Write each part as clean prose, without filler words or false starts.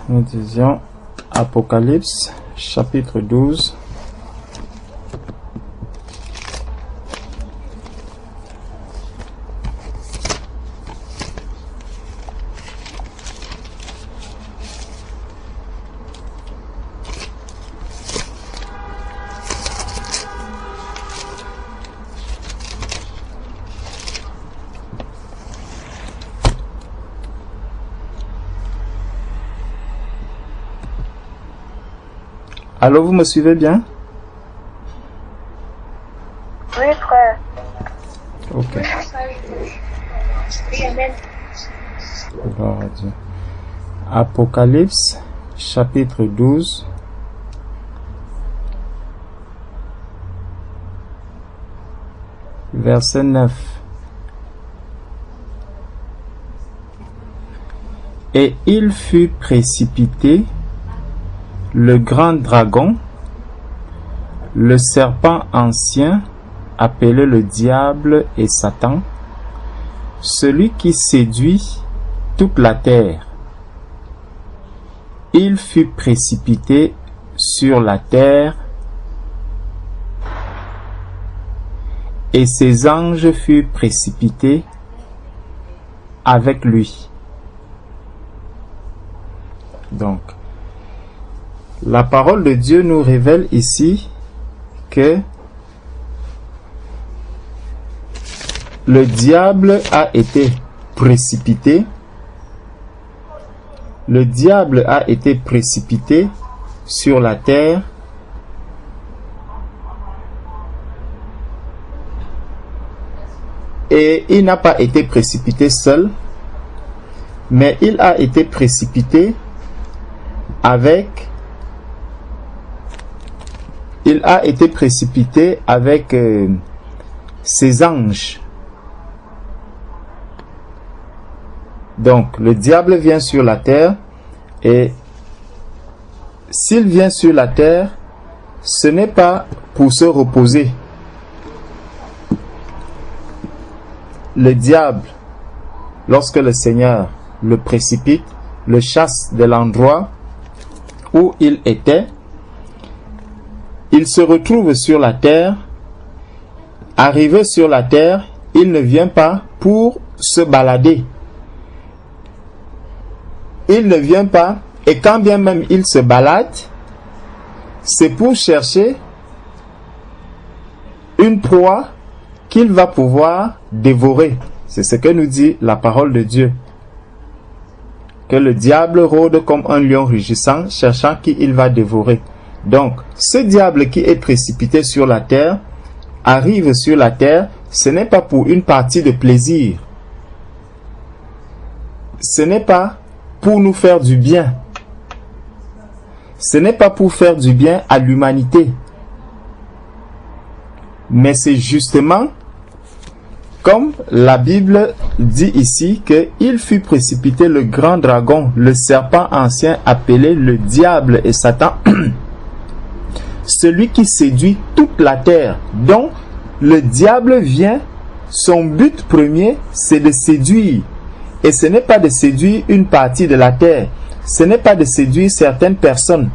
Nous disions Apocalypse, chapitre 12. Allô, vous me suivez bien? Oui, frère. Ok. Gloire à Dieu. Apocalypse, chapitre 12. Verset 9. Et il fut précipité, le grand dragon, le serpent ancien, appelé le diable et Satan, celui qui séduit toute la terre. Il fut précipité sur la terre, et ses anges furent précipités avec lui. Donc, la parole de Dieu nous révèle ici que le diable a été précipité. Le diable a été précipité sur la terre. Et il n'a pas été précipité seul, mais il a été précipité avec ses anges. Donc, le diable vient sur la terre, et s'il vient sur la terre, ce n'est pas pour se reposer. Le diable, lorsque le Seigneur le précipite, le chasse de l'endroit où il était, il se retrouve sur la terre. Arrivé sur la terre, il ne vient pas pour se balader. Il ne vient pas, et quand bien même il se balade, c'est pour chercher une proie qu'il va pouvoir dévorer. C'est ce que nous dit la parole de Dieu. Que le diable rôde comme un lion rugissant, cherchant qui il va dévorer. Donc, ce diable qui est précipité sur la terre, arrive sur la terre, ce n'est pas pour une partie de plaisir. Ce n'est pas pour nous faire du bien. Ce n'est pas pour faire du bien à l'humanité. Mais c'est justement, comme la Bible dit ici, qu'il fut précipité le grand dragon, le serpent ancien appelé le diable et Satan, celui qui séduit toute la terre. Donc, le diable vient, son but premier, c'est de séduire. Et ce n'est pas de séduire une partie de la terre. Ce n'est pas de séduire certaines personnes.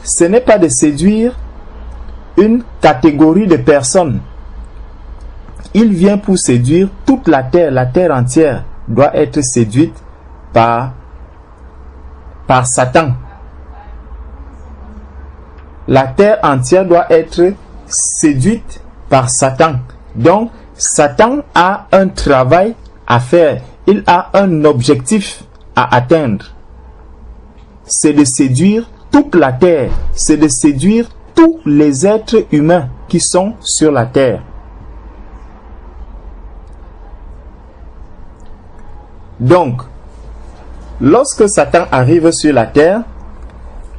Ce n'est pas de séduire une catégorie de personnes. Il vient pour séduire toute la terre entière doit être séduite par Satan. La terre entière doit être séduite par Satan. Donc, Satan a un travail à faire. Il a un objectif à atteindre. C'est de séduire toute la terre. C'est de séduire tous les êtres humains qui sont sur la terre. Donc, lorsque Satan arrive sur la terre,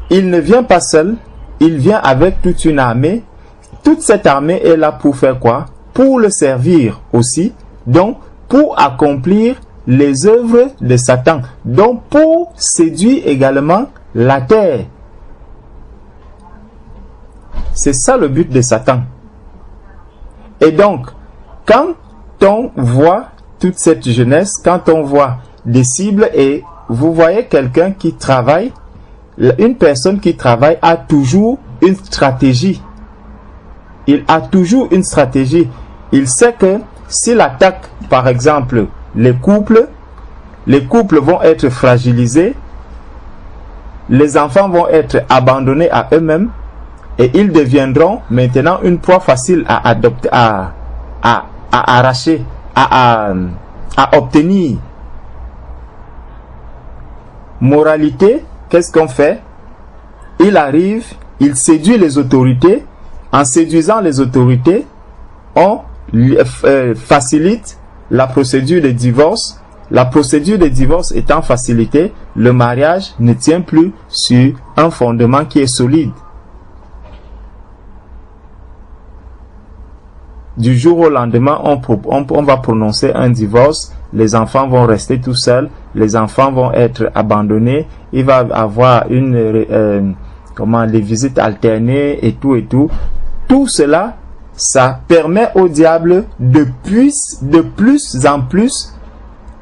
il ne vient pas seul, il vient avec toute une armée. Toute cette armée est là pour faire quoi? Pour le servir aussi, donc pour accomplir les œuvres de Satan, donc pour séduire également la terre. C'est ça le but de Satan. Et donc, quand on voit toute cette jeunesse, quand on voit des cibles, et vous voyez quelqu'un qui travaille, une personne qui travaille a toujours une stratégie. Il a toujours une stratégie. Il sait que s'il attaque, par exemple, les couples vont être fragilisés, les enfants vont être abandonnés à eux-mêmes et ils deviendront maintenant une proie facile à adopter, à arracher, à obtenir. Moralité, qu'est-ce qu'on fait? Il arrive, il séduit les autorités. En séduisant les autorités, on facilite la procédure de divorce. La procédure de divorce étant facilitée, le mariage ne tient plus sur un fondement qui est solide. Du jour au lendemain, on va prononcer un divorce, les enfants vont rester tout seuls, les enfants vont être abandonnés, il va avoir les visites alternées et tout. Tout cela, ça permet au diable de plus en plus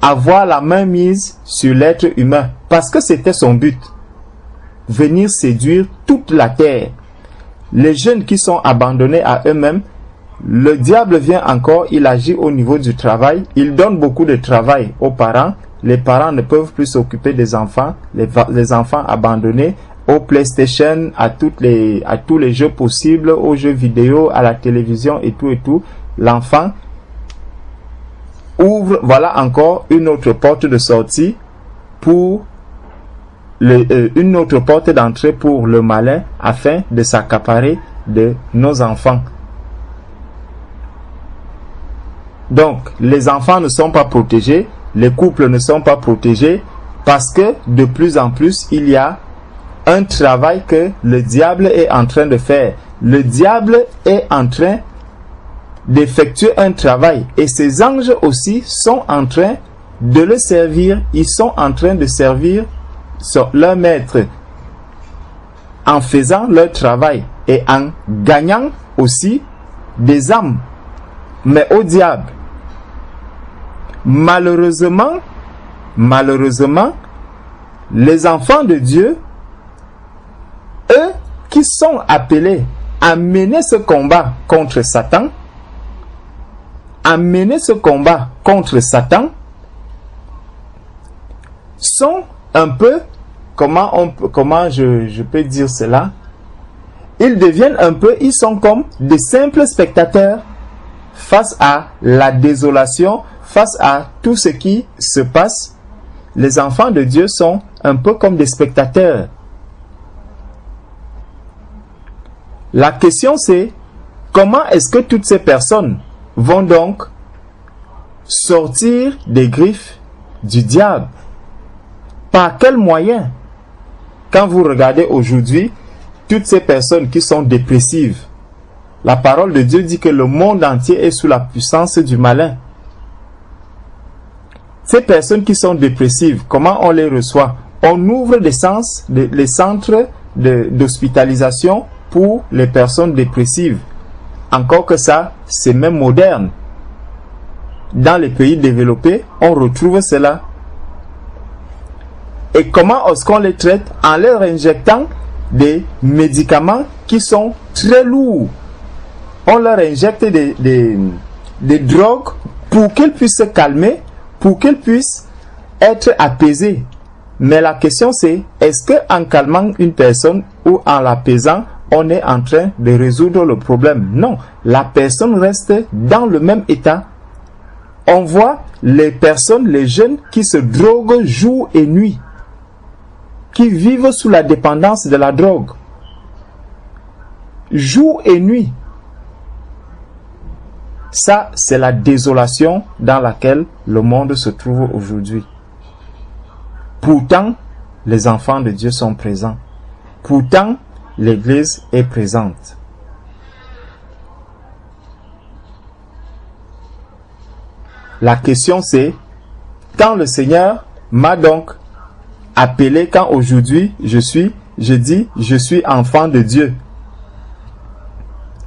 avoir la main mise sur l'être humain. Parce que c'était son but. Venir séduire toute la terre. Les jeunes qui sont abandonnés à eux-mêmes, le diable vient encore, il agit au niveau du travail. Il donne beaucoup de travail aux parents. Les parents ne peuvent plus s'occuper des enfants. Les enfants abandonnés au PlayStation, à tous les jeux possibles, aux jeux vidéo, à la télévision et tout. L'enfant ouvre, voilà encore une autre porte de sortie pour une autre porte d'entrée pour le malin afin de s'accaparer de nos enfants. Donc, les enfants ne sont pas protégés, les couples ne sont pas protégés parce que de plus en plus, il y a un travail que le diable est en train de faire. Le diable est en train d'effectuer un travail et ces anges aussi sont en train de le servir. Ils sont en train de servir leur maître en faisant leur travail et en gagnant aussi des âmes, mais au diable. Malheureusement, les enfants de Dieu, eux qui sont appelés à mener ce combat contre Satan, sont un peu, comment je peux dire cela, ils sont comme des simples spectateurs face à la désolation, face à tout ce qui se passe. Les enfants de Dieu sont un peu comme des spectateurs. La question c'est, comment est-ce que toutes ces personnes vont donc sortir des griffes du diable? Par quels moyens? Quand vous regardez aujourd'hui, toutes ces personnes qui sont dépressives, la parole de Dieu dit que le monde entier est sous la puissance du malin. Ces personnes qui sont dépressives, comment on les reçoit? On ouvre les centres d'hospitalisation pour les personnes dépressives. Encore que ça, c'est même moderne. Dans les pays développés, on retrouve cela. Et comment est-ce qu'on les traite? En leur injectant des médicaments qui sont très lourds. On leur injecte des drogues pour qu'ils puissent se calmer, pour qu'ils puissent être apaisés. Mais la question c'est, est-ce qu'en calmant une personne ou en l'apaisant, on est en train de résoudre le problème? Non, la personne reste dans le même état. On voit les personnes, les jeunes qui se droguent jour et nuit, qui vivent sous la dépendance de la drogue. Jour et nuit. Ça, c'est la désolation dans laquelle le monde se trouve aujourd'hui. Pourtant, les enfants de Dieu sont présents. Pourtant, l'Église est présente. La question c'est, quand le Seigneur m'a donc appelé, quand aujourd'hui je dis, je suis enfant de Dieu.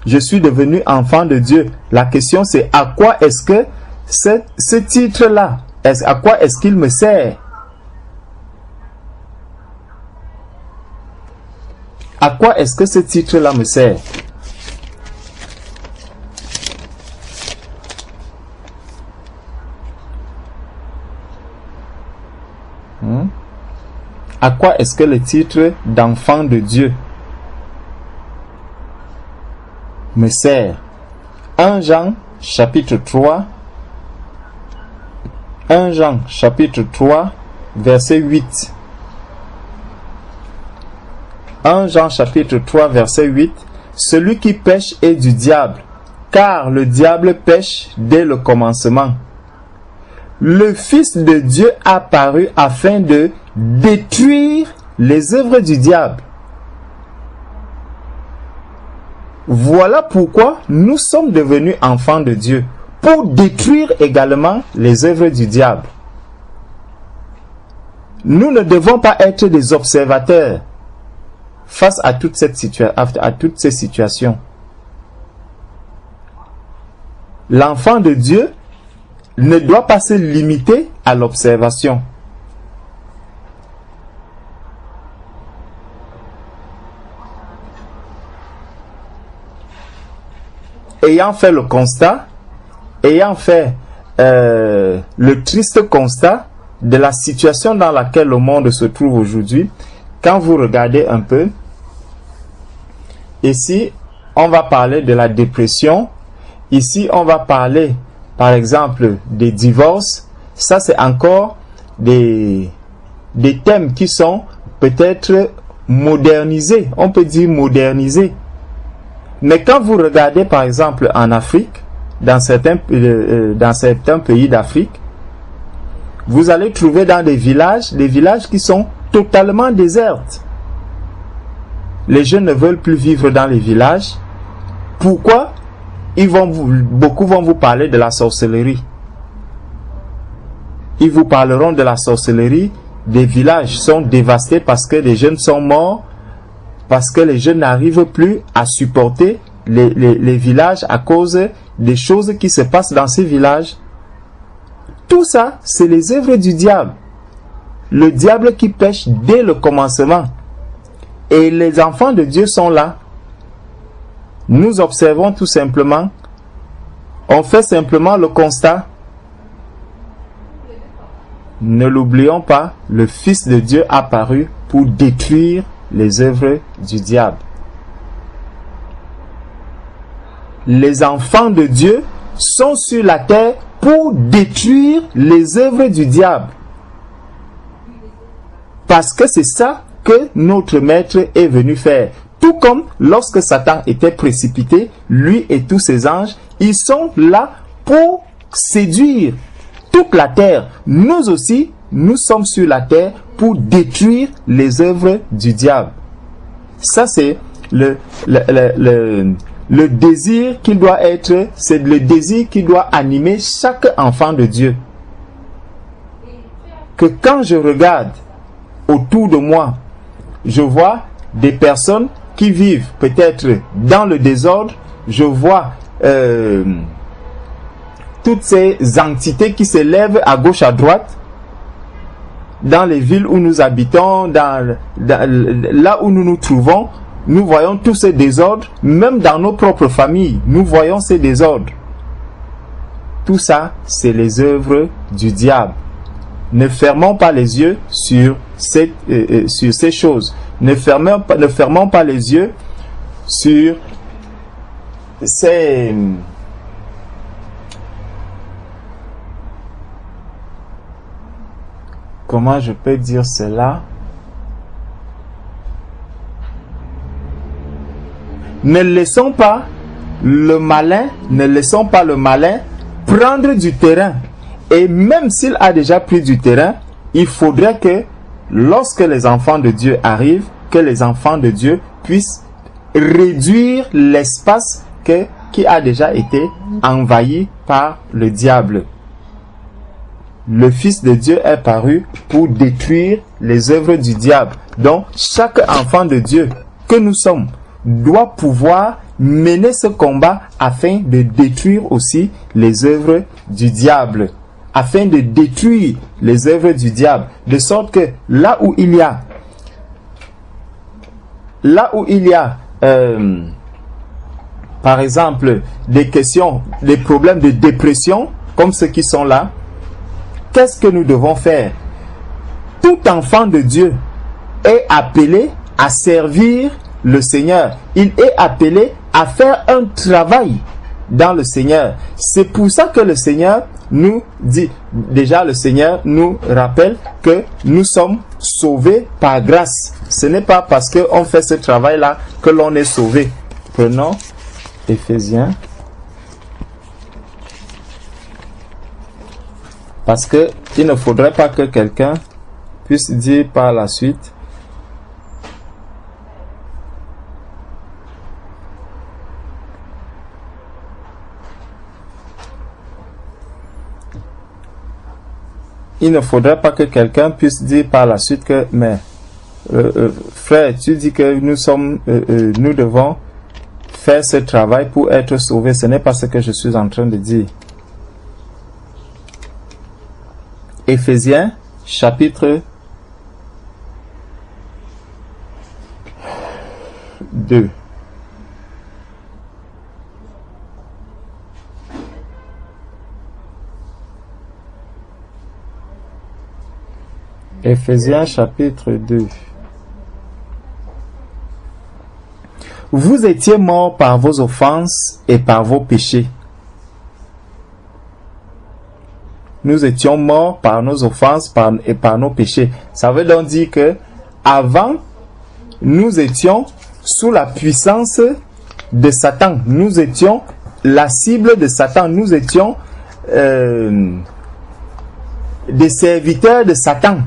Je suis devenu enfant de Dieu. La question c'est, à quoi est-ce que ce titre-là, à quoi est-ce qu'il me sert? À quoi est-ce que ce titre-là me sert? À quoi est-ce que le titre d'enfant de Dieu me sert? 1 Jean chapitre 3, 1 Jean chapitre 3, verset 8. 1 Jean chapitre 3, verset 8. Celui qui pêche est du diable, car le diable pêche dès le commencement. Le Fils de Dieu apparut afin de détruire les œuvres du diable. Voilà pourquoi nous sommes devenus enfants de Dieu, pour détruire également les œuvres du diable. Nous ne devons pas être des observateurs face à toutes ces situations. L'enfant de Dieu ne doit pas se limiter à l'observation. Ayant fait le constat, ayant fait le triste constat de la situation dans laquelle le monde se trouve aujourd'hui, quand vous regardez un peu, ici, on va parler de la dépression, ici, on va parler, par exemple, des divorces. Ça, c'est encore des thèmes qui sont peut-être modernisés, on peut dire modernisés. Mais quand vous regardez, par exemple, en Afrique, dans certains pays d'Afrique, vous allez trouver dans des villages qui sont totalement désertes. Les jeunes ne veulent plus vivre dans les villages. Pourquoi? Beaucoup vont vous parler de la sorcellerie. Ils vous parleront de la sorcellerie. Des villages sont dévastés parce que les jeunes sont morts, parce que les jeunes n'arrivent plus à supporter les villages à cause des choses qui se passent dans ces villages. Tout ça, c'est les œuvres du diable. Le diable qui pêche dès le commencement. Et les enfants de Dieu sont là. Nous observons tout simplement. On fait simplement le constat. Ne l'oublions pas, le Fils de Dieu apparu pour détruire les œuvres du diable. Les enfants de Dieu sont sur la terre pour détruire les œuvres du diable. Parce que c'est ça que notre maître est venu faire. Tout comme lorsque Satan était précipité, lui et tous ses anges, ils sont là pour séduire toute la terre. Nous aussi, nous sommes sur la terre pour détruire les œuvres du diable. Ça, c'est le désir qui doit être, c'est le désir qui doit animer chaque enfant de Dieu. Que quand je regarde autour de moi, je vois des personnes qui vivent peut-être dans le désordre, je vois toutes ces entités qui s'élèvent à gauche, à droite, dans les villes où nous habitons, là où nous nous trouvons, nous voyons tous ces désordres, même dans nos propres familles, nous voyons ces désordres. Tout ça, c'est les œuvres du diable. Ne fermons pas les yeux sur ces choses. Ne fermons pas les yeux sur ces... Comment je peux dire cela? Ne laissons pas le malin prendre du terrain. Et même s'il a déjà pris du terrain, il faudrait que lorsque les enfants de Dieu arrivent, que les enfants de Dieu puissent réduire l'espace qui a déjà été envahi par le diable. Le Fils de Dieu est paru pour détruire les œuvres du diable. Donc, chaque enfant de Dieu que nous sommes doit pouvoir mener ce combat afin de détruire aussi les œuvres du diable. Afin de détruire les œuvres du diable. De sorte que là où il y a là où il y a, par exemple, des questions, des problèmes de dépression, comme ceux qui sont là, qu'est-ce que nous devons faire? Tout enfant de Dieu est appelé à servir le Seigneur. Il est appelé à faire un travail dans le Seigneur. C'est pour ça que le Seigneur nous dit, déjà le Seigneur nous rappelle que nous sommes sauvés par grâce. Ce n'est pas parce qu'on fait ce travail-là que l'on est sauvé. Prenons Éphésiens. Parce que il ne faudrait pas que quelqu'un puisse dire par la suite que mais frère, tu dis que nous devons faire ce travail pour être sauvés. Ce n'est pas ce que je suis en train de dire. Éphésiens chapitre 2. Éphésiens chapitre 2. Vous étiez morts par vos offenses et par vos péchés. Nous étions morts par nos offenses et par nos péchés. Ça veut donc dire que avant, nous étions sous la puissance de Satan. Nous étions la cible de Satan. Nous étions des serviteurs de Satan.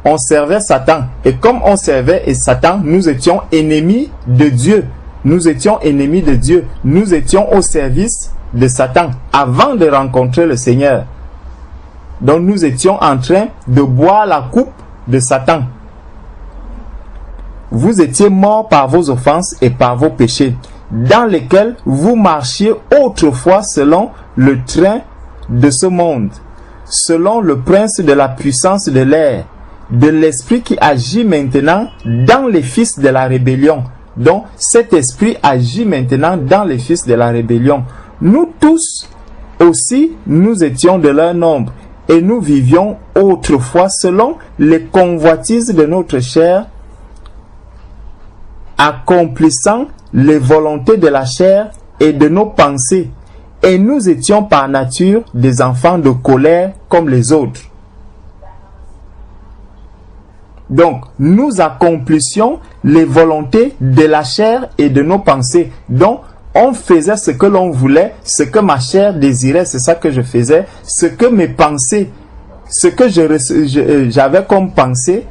On servait Satan. Et comme on servait Satan, nous étions ennemis de Dieu. Nous étions ennemis de Dieu. Nous étions au service de Satan avant de rencontrer le Seigneur. Donc nous étions en train de boire la coupe de Satan. Vous étiez morts par vos offenses et par vos péchés, dans lesquels vous marchiez autrefois selon le train de ce monde, selon le prince de la puissance de l'air, de l'esprit qui agit maintenant dans les fils de la rébellion. Donc cet esprit agit maintenant dans les fils de la rébellion. Nous tous aussi, nous étions de leur nombre et nous vivions autrefois selon les convoitises de notre chair, accomplissant les volontés de la chair et de nos pensées. Et nous étions par nature des enfants de colère comme les autres. Donc, nous accomplissions les volontés de la chair et de nos pensées. Donc, on faisait ce que l'on voulait, ce que ma chair désirait, c'est ça que je faisais. Ce que mes pensées, ce que j'avais comme pensée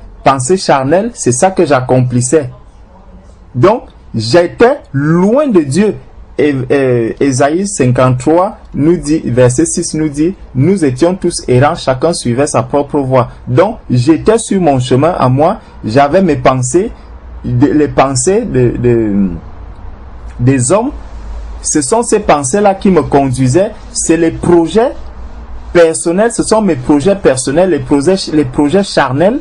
charnelle, c'est ça que j'accomplissais. Donc, j'étais loin de Dieu. Ésaïe 53 nous dit, verset 6 nous dit, nous étions tous errants, chacun suivait sa propre voie. Donc, j'étais sur mon chemin à moi, j'avais mes pensées, les pensées des hommes. Ce sont ces pensées-là qui me conduisaient. C'est les projets personnels, ce sont mes projets personnels, les projets charnels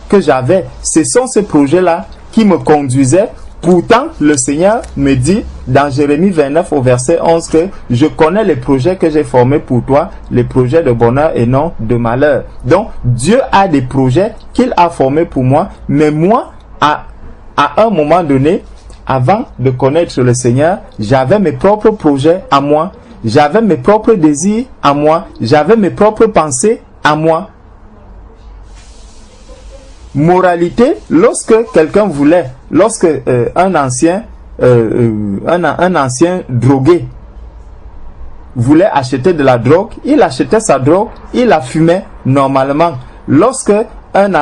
que j'avais. Ce sont ces projets-là qui me conduisaient. Pourtant, le Seigneur me dit dans Jérémie 29 au verset 11 que je connais les projets que j'ai formés pour toi, les projets de bonheur et non de malheur. Donc, Dieu a des projets qu'il a formés pour moi, mais moi, à un moment donné, avant de connaître le Seigneur, j'avais mes propres projets à moi, j'avais mes propres désirs à moi, j'avais mes propres pensées à moi. Moralité, lorsque quelqu'un voulait, lorsque un ancien drogué voulait acheter de la drogue, il achetait sa drogue, il la fumait normalement. Lorsque une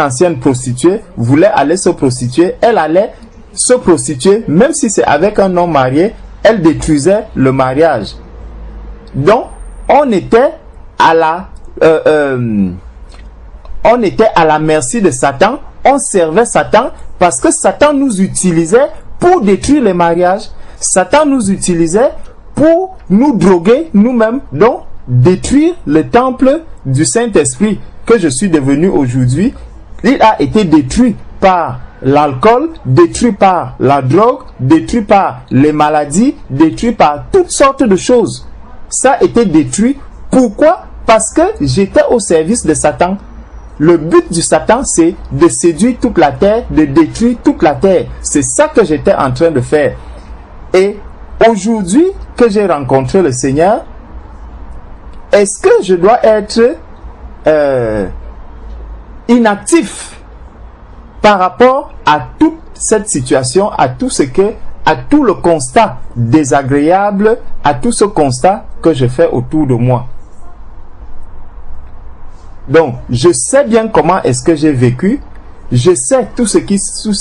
ancienne prostituée voulait aller se prostituer, elle allait se prostituer, même si c'est avec un homme marié, elle détruisait le mariage. Donc, on était à la merci de Satan, on servait Satan parce que Satan nous utilisait pour détruire les mariages. Satan nous utilisait pour nous droguer nous-mêmes, donc détruire le temple du Saint-Esprit que je suis devenu aujourd'hui. Il a été détruit par l'alcool, détruit par la drogue, détruit par les maladies, détruit par toutes sortes de choses. Ça a été détruit. Pourquoi? Parce que j'étais au service de Satan. Le but du Satan, c'est de séduire toute la terre, de détruire toute la terre. C'est ça que j'étais en train de faire. Et aujourd'hui que j'ai rencontré le Seigneur, est-ce que je dois être inactif par rapport à toute cette situation, à tout le constat désagréable, à tout ce constat que je fais autour de moi? Donc, je sais bien comment est-ce que j'ai vécu. Je sais tout ce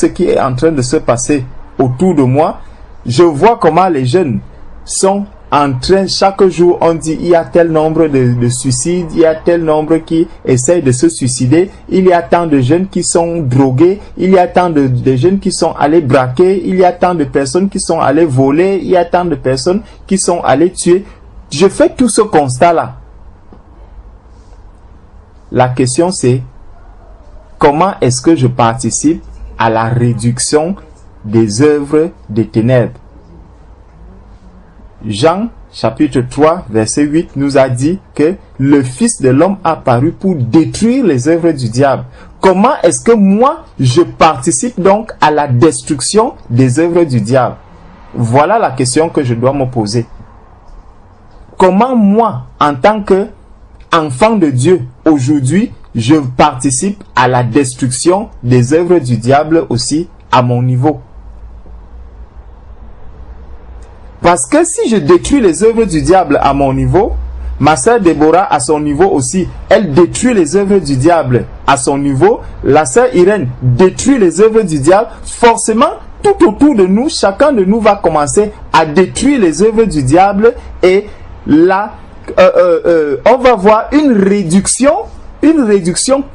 qui est en train de se passer autour de moi. Je vois comment les jeunes sont en train, chaque jour, on dit, il y a tel nombre de suicides, il y a tel nombre qui essayent de se suicider, il y a tant de jeunes qui sont drogués, il y a tant de jeunes qui sont allés braquer, il y a tant de personnes qui sont allées voler, il y a tant de personnes qui sont allées tuer. Je fais tout ce constat-là. La question c'est, comment est-ce que je participe à la réduction des œuvres des ténèbres? Jean chapitre 3 verset 8 nous a dit que le Fils de l'homme a apparu pour détruire les œuvres du diable. Comment est-ce que moi je participe donc à la destruction des œuvres du diable? Voilà la question que je dois me poser. Comment moi, en tant que enfant de Dieu, aujourd'hui, je participe à la destruction des œuvres du diable aussi à mon niveau? Parce que si je détruis les œuvres du diable à mon niveau, ma sœur Déborah à son niveau aussi, elle détruit les œuvres du diable à son niveau. La sœur Irène détruit les œuvres du diable. Forcément, tout autour de nous, chacun de nous va commencer à détruire les œuvres du diable. Et là, on va voir une réduction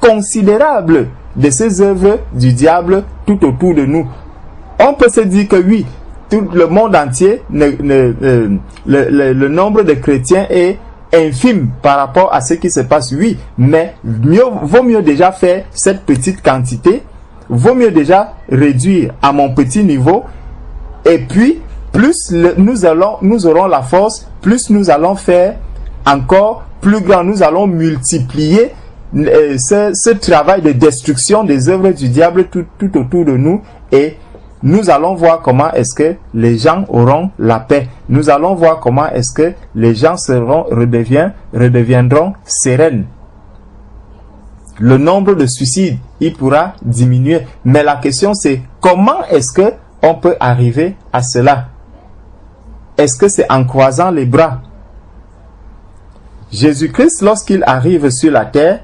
considérable de ces œuvres du diable tout autour de nous. On peut se dire que oui, tout le monde entier, le nombre de chrétiens est infime par rapport à ce qui se passe, oui, mais vaut mieux déjà faire cette petite quantité, vaut mieux déjà réduire à mon petit niveau, et puis plus nous aurons la force, plus nous allons faire encore plus grand, nous allons multiplier ce travail de destruction des œuvres du diable tout autour de nous, et nous allons voir comment est-ce que les gens auront la paix. Nous allons voir comment est-ce que les gens redeviendront sereines. Le nombre de suicides, il pourra diminuer. Mais la question c'est, comment est-ce que on peut arriver à cela? Est-ce que c'est en croisant les bras? Jésus-Christ, lorsqu'il arrive sur la terre,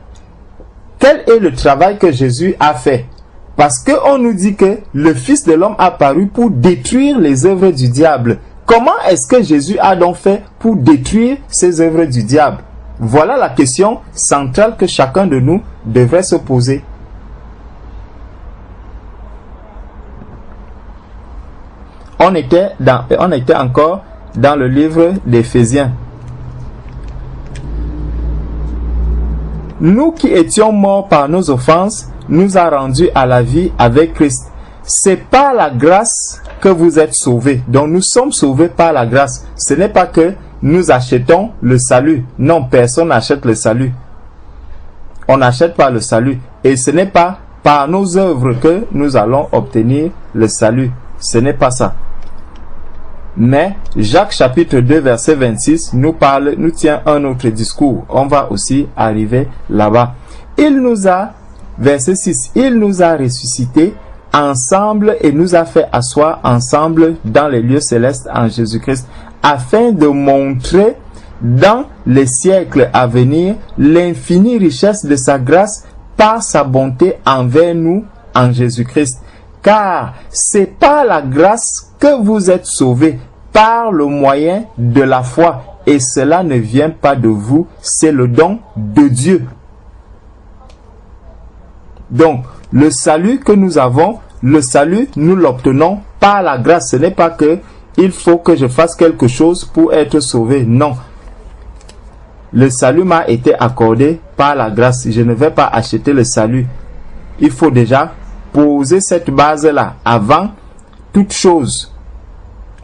quel est le travail que Jésus a fait? Parce qu'on nous dit que le Fils de l'homme a apparu pour détruire les œuvres du diable. Comment est-ce que Jésus a donc fait pour détruire ces œuvres du diable? Voilà la question centrale que chacun de nous devrait se poser. On était encore dans le livre d'Éphésiens. Nous qui étions morts par nos offenses, nous a rendus à la vie avec Christ. C'est par la grâce que vous êtes sauvés. Donc nous sommes sauvés par la grâce. Ce n'est pas que nous achetons le salut. Non, personne n'achète le salut. On n'achète pas le salut. Et ce n'est pas par nos œuvres que nous allons obtenir le salut. Ce n'est pas ça. Mais Jacques chapitre 2 verset 26 nous tient un autre discours. On va aussi arriver là-bas. Verset 6, il nous a ressuscités ensemble et nous a fait asseoir ensemble dans les lieux célestes en Jésus-Christ, afin de montrer dans les siècles à venir l'infinie richesse de sa grâce par sa bonté envers nous en Jésus-Christ. Car c'est par la grâce que vous êtes sauvés, par le moyen de la foi, et cela ne vient pas de vous, c'est le don de Dieu. Donc, le salut que nous avons, le salut, nous l'obtenons par la grâce. Ce n'est pas que il faut que je fasse quelque chose pour être sauvé. Non. Le salut m'a été accordé par la grâce. Je ne vais pas acheter le salut. Il faut déjà poser cette base-là avant toute chose.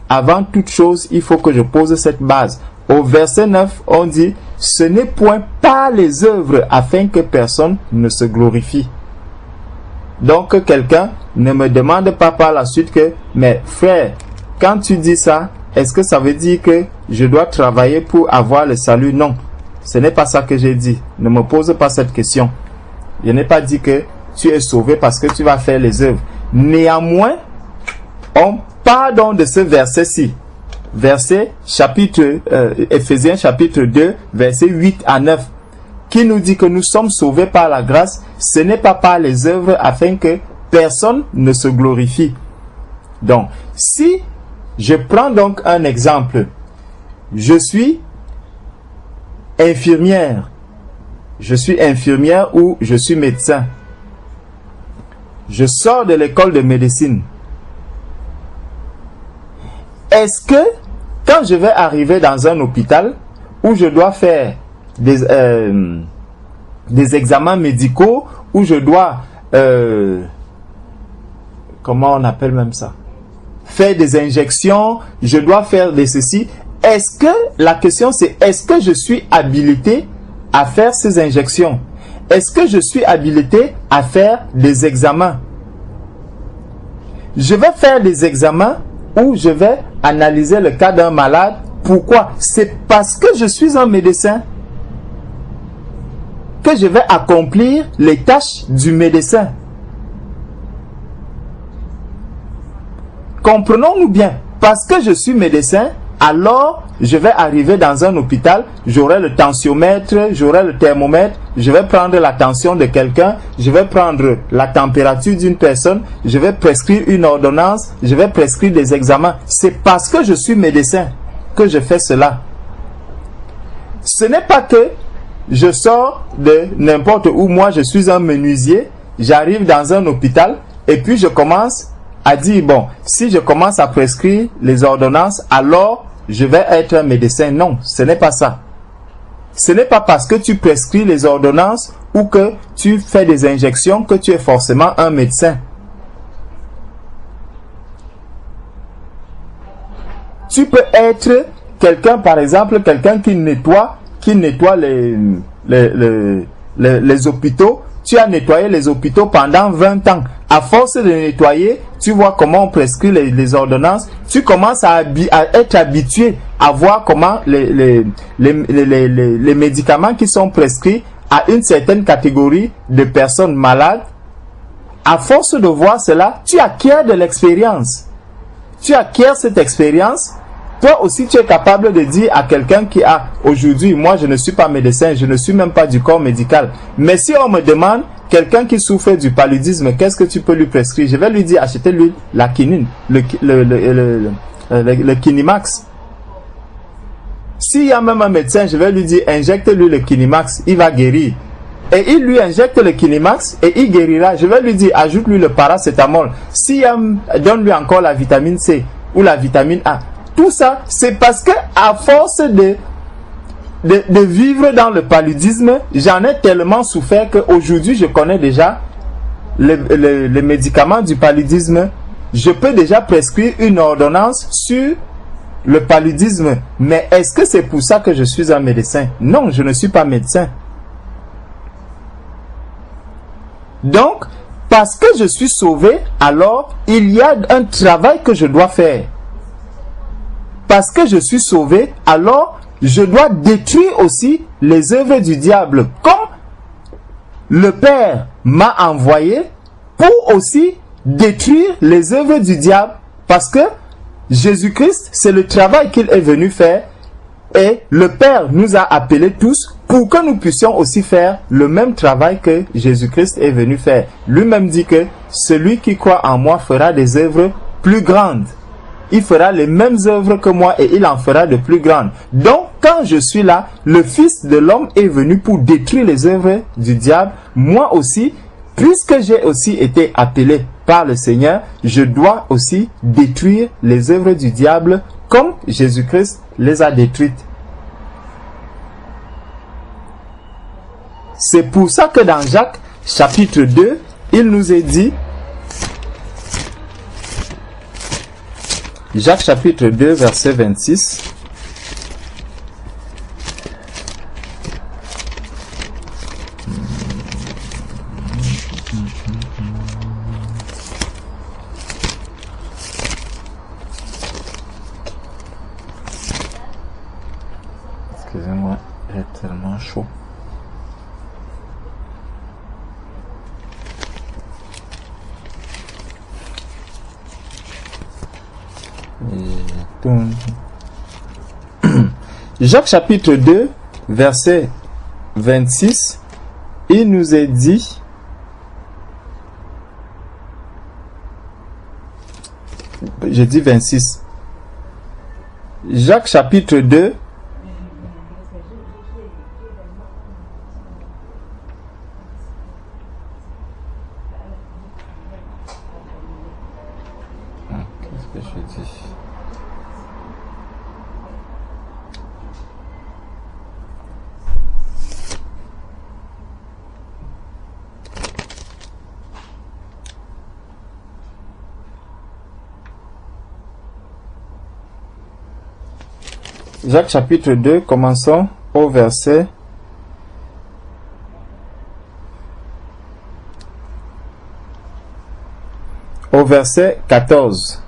Avant toute chose, il faut que je pose cette base. Au verset 9, on dit, ce n'est point par les œuvres afin que personne ne se glorifie. Donc, quelqu'un ne me demande pas par la suite que, mais frère, quand tu dis ça, est-ce que ça veut dire que je dois travailler pour avoir le salut? Non, ce n'est pas ça que j'ai dit. Ne me pose pas cette question. Je n'ai pas dit que tu es sauvé parce que tu vas faire les œuvres. Néanmoins, on parle donc de ce verset-ci. Verset chapitre Éphésiens chapitre 2, verset 8 à 9, qui nous dit que nous sommes sauvés par la grâce, ce n'est pas par les œuvres afin que personne ne se glorifie. Donc, si je prends donc un exemple, je suis infirmière ou je suis médecin. Je sors de l'école de médecine. Est-ce que quand je vais arriver dans un hôpital où je dois faire des examens médicaux, où je dois, comment on appelle même ça? Faire des injections, je dois faire des ceci. Est-ce que, la question c'est, est-ce que je suis habilité à faire ces injections? Est-ce que je suis habilité à faire des examens? Je vais faire des examens où je vais analyser le cas d'un malade. Pourquoi? C'est parce que je suis un médecin que je vais accomplir les tâches du médecin. Comprenons-nous bien. Parce que je suis médecin, alors je vais arriver dans un hôpital, j'aurai le tensiomètre, j'aurai le thermomètre, je vais prendre la tension de quelqu'un, je vais prendre la température d'une personne, je vais prescrire une ordonnance, je vais prescrire des examens. C'est parce que je suis médecin que je fais cela. Ce n'est pas que je sors de n'importe où, moi je suis un menuisier, j'arrive dans un hôpital et puis je commence à dire, bon, si je commence à prescrire les ordonnances, alors je vais être un médecin. Non, ce n'est pas ça. Ce n'est pas parce que tu prescris les ordonnances ou que tu fais des injections que tu es forcément un médecin. Tu peux être quelqu'un, par exemple, quelqu'un qui nettoie les hôpitaux. Tu as nettoyé les hôpitaux pendant 20 ans. À force de nettoyer, tu vois comment on prescrit les ordonnances. Tu commences à être habitué à voir comment les médicaments qui sont prescrits à une certaine catégorie de personnes malades. À force de voir cela, tu acquiers de l'expérience. Tu acquiers cette expérience. Toi aussi, tu es capable de dire à quelqu'un qui a aujourd'hui, moi je ne suis pas médecin, je ne suis même pas du corps médical. Mais si on me demande, quelqu'un qui souffre du paludisme, qu'est-ce que tu peux lui prescrire? Je vais lui dire, achetez-lui la quinine, le Kinimax. S'il y a même un médecin, je vais lui dire, injecte-lui le Kinimax, il va guérir. Et il lui injecte le Kinimax et il guérira. Je vais lui dire, ajoute-lui le paracétamol. Donne-lui encore la vitamine C ou la vitamine A. Tout ça, c'est parce que à force de vivre dans le paludisme, j'en ai tellement souffert qu'aujourd'hui, je connais déjà les médicaments du paludisme. Je peux déjà prescrire une ordonnance sur le paludisme. Mais est-ce que c'est pour ça que je suis un médecin? Non, je ne suis pas médecin. Donc, parce que je suis sauvé, alors il y a un travail que je dois faire. Parce que je suis sauvé, alors je dois détruire aussi les œuvres du diable. Comme le Père m'a envoyé pour aussi détruire les œuvres du diable. Parce que Jésus-Christ, c'est le travail qu'il est venu faire. Et le Père nous a appelés tous pour que nous puissions aussi faire le même travail que Jésus-Christ est venu faire. Lui-même dit que celui qui croit en moi fera des œuvres plus grandes. Il fera les mêmes œuvres que moi et il en fera de plus grandes. Donc, quand je suis là, le Fils de l'homme est venu pour détruire les œuvres du diable. Moi aussi, puisque j'ai aussi été appelé par le Seigneur, je dois aussi détruire les œuvres du diable comme Jésus-Christ les a détruites. C'est pour ça que dans Jacques chapitre 2, il nous est dit Jacques chapitre 2, verset 26. Excusez-moi, il est tellement chaud. Jacques chapitre 2, verset 26, il nous est dit, j'ai dit 26, Jacques chapitre 2, qu'est-ce que je dis? Jacques chapitre 2, commençons au verset au verset 14.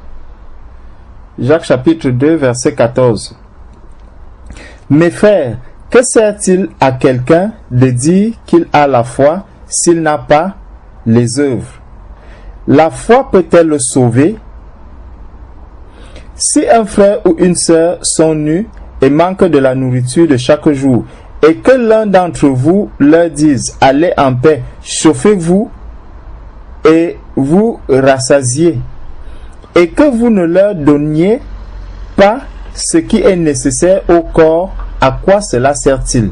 Jacques chapitre 2, verset 14. Mes frères, que sert-il à quelqu'un de dire qu'il a la foi s'il n'a pas les œuvres? La foi peut-elle le sauver? Si un frère ou une sœur sont nus et manquent de la nourriture de chaque jour, et que l'un d'entre vous leur dise, allez en paix, chauffez-vous et vous rassasiez, et que vous ne leur donniez pas ce qui est nécessaire au corps, à quoi cela sert-il?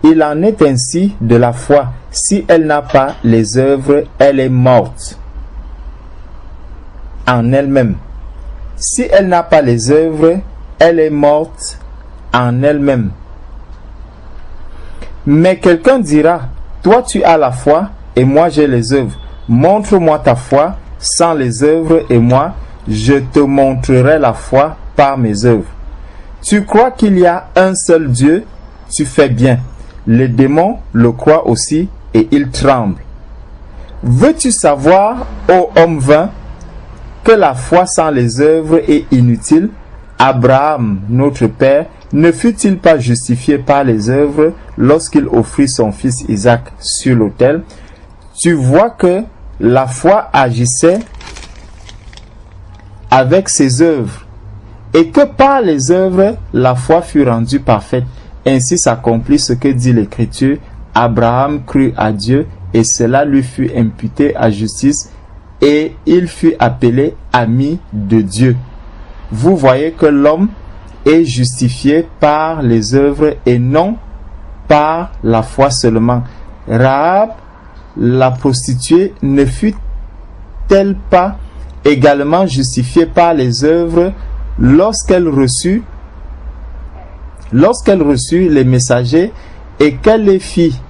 Il en est ainsi de la foi. Si elle n'a pas les œuvres, elle est morte en elle-même. Si elle n'a pas les œuvres, elle est morte en elle-même. Mais quelqu'un dira, toi tu as la foi et moi j'ai les œuvres. Montre-moi ta foi sans les œuvres et moi je te montrerai la foi par mes œuvres. Tu crois qu'il y a un seul Dieu, tu fais bien. Les démons le croient aussi et ils tremblent. Veux-tu savoir, ô homme vain, que la foi sans les œuvres est inutile? Abraham, notre père, ne fut-il pas justifié par les œuvres lorsqu'il offrit son fils Isaac sur l'autel? Tu vois que la foi agissait avec ses œuvres, et que par les œuvres, la foi fut rendue parfaite. Ainsi s'accomplit ce que dit l'Écriture. Abraham crut à Dieu, et cela lui fut imputé à justice, et il fut appelé ami de Dieu. Vous voyez que l'homme est justifié par les œuvres et non par la foi seulement. Rahab, la prostituée, ne fut-elle pas également justifiée par les œuvres lorsqu'elle reçut les messagers et qu'elle les fit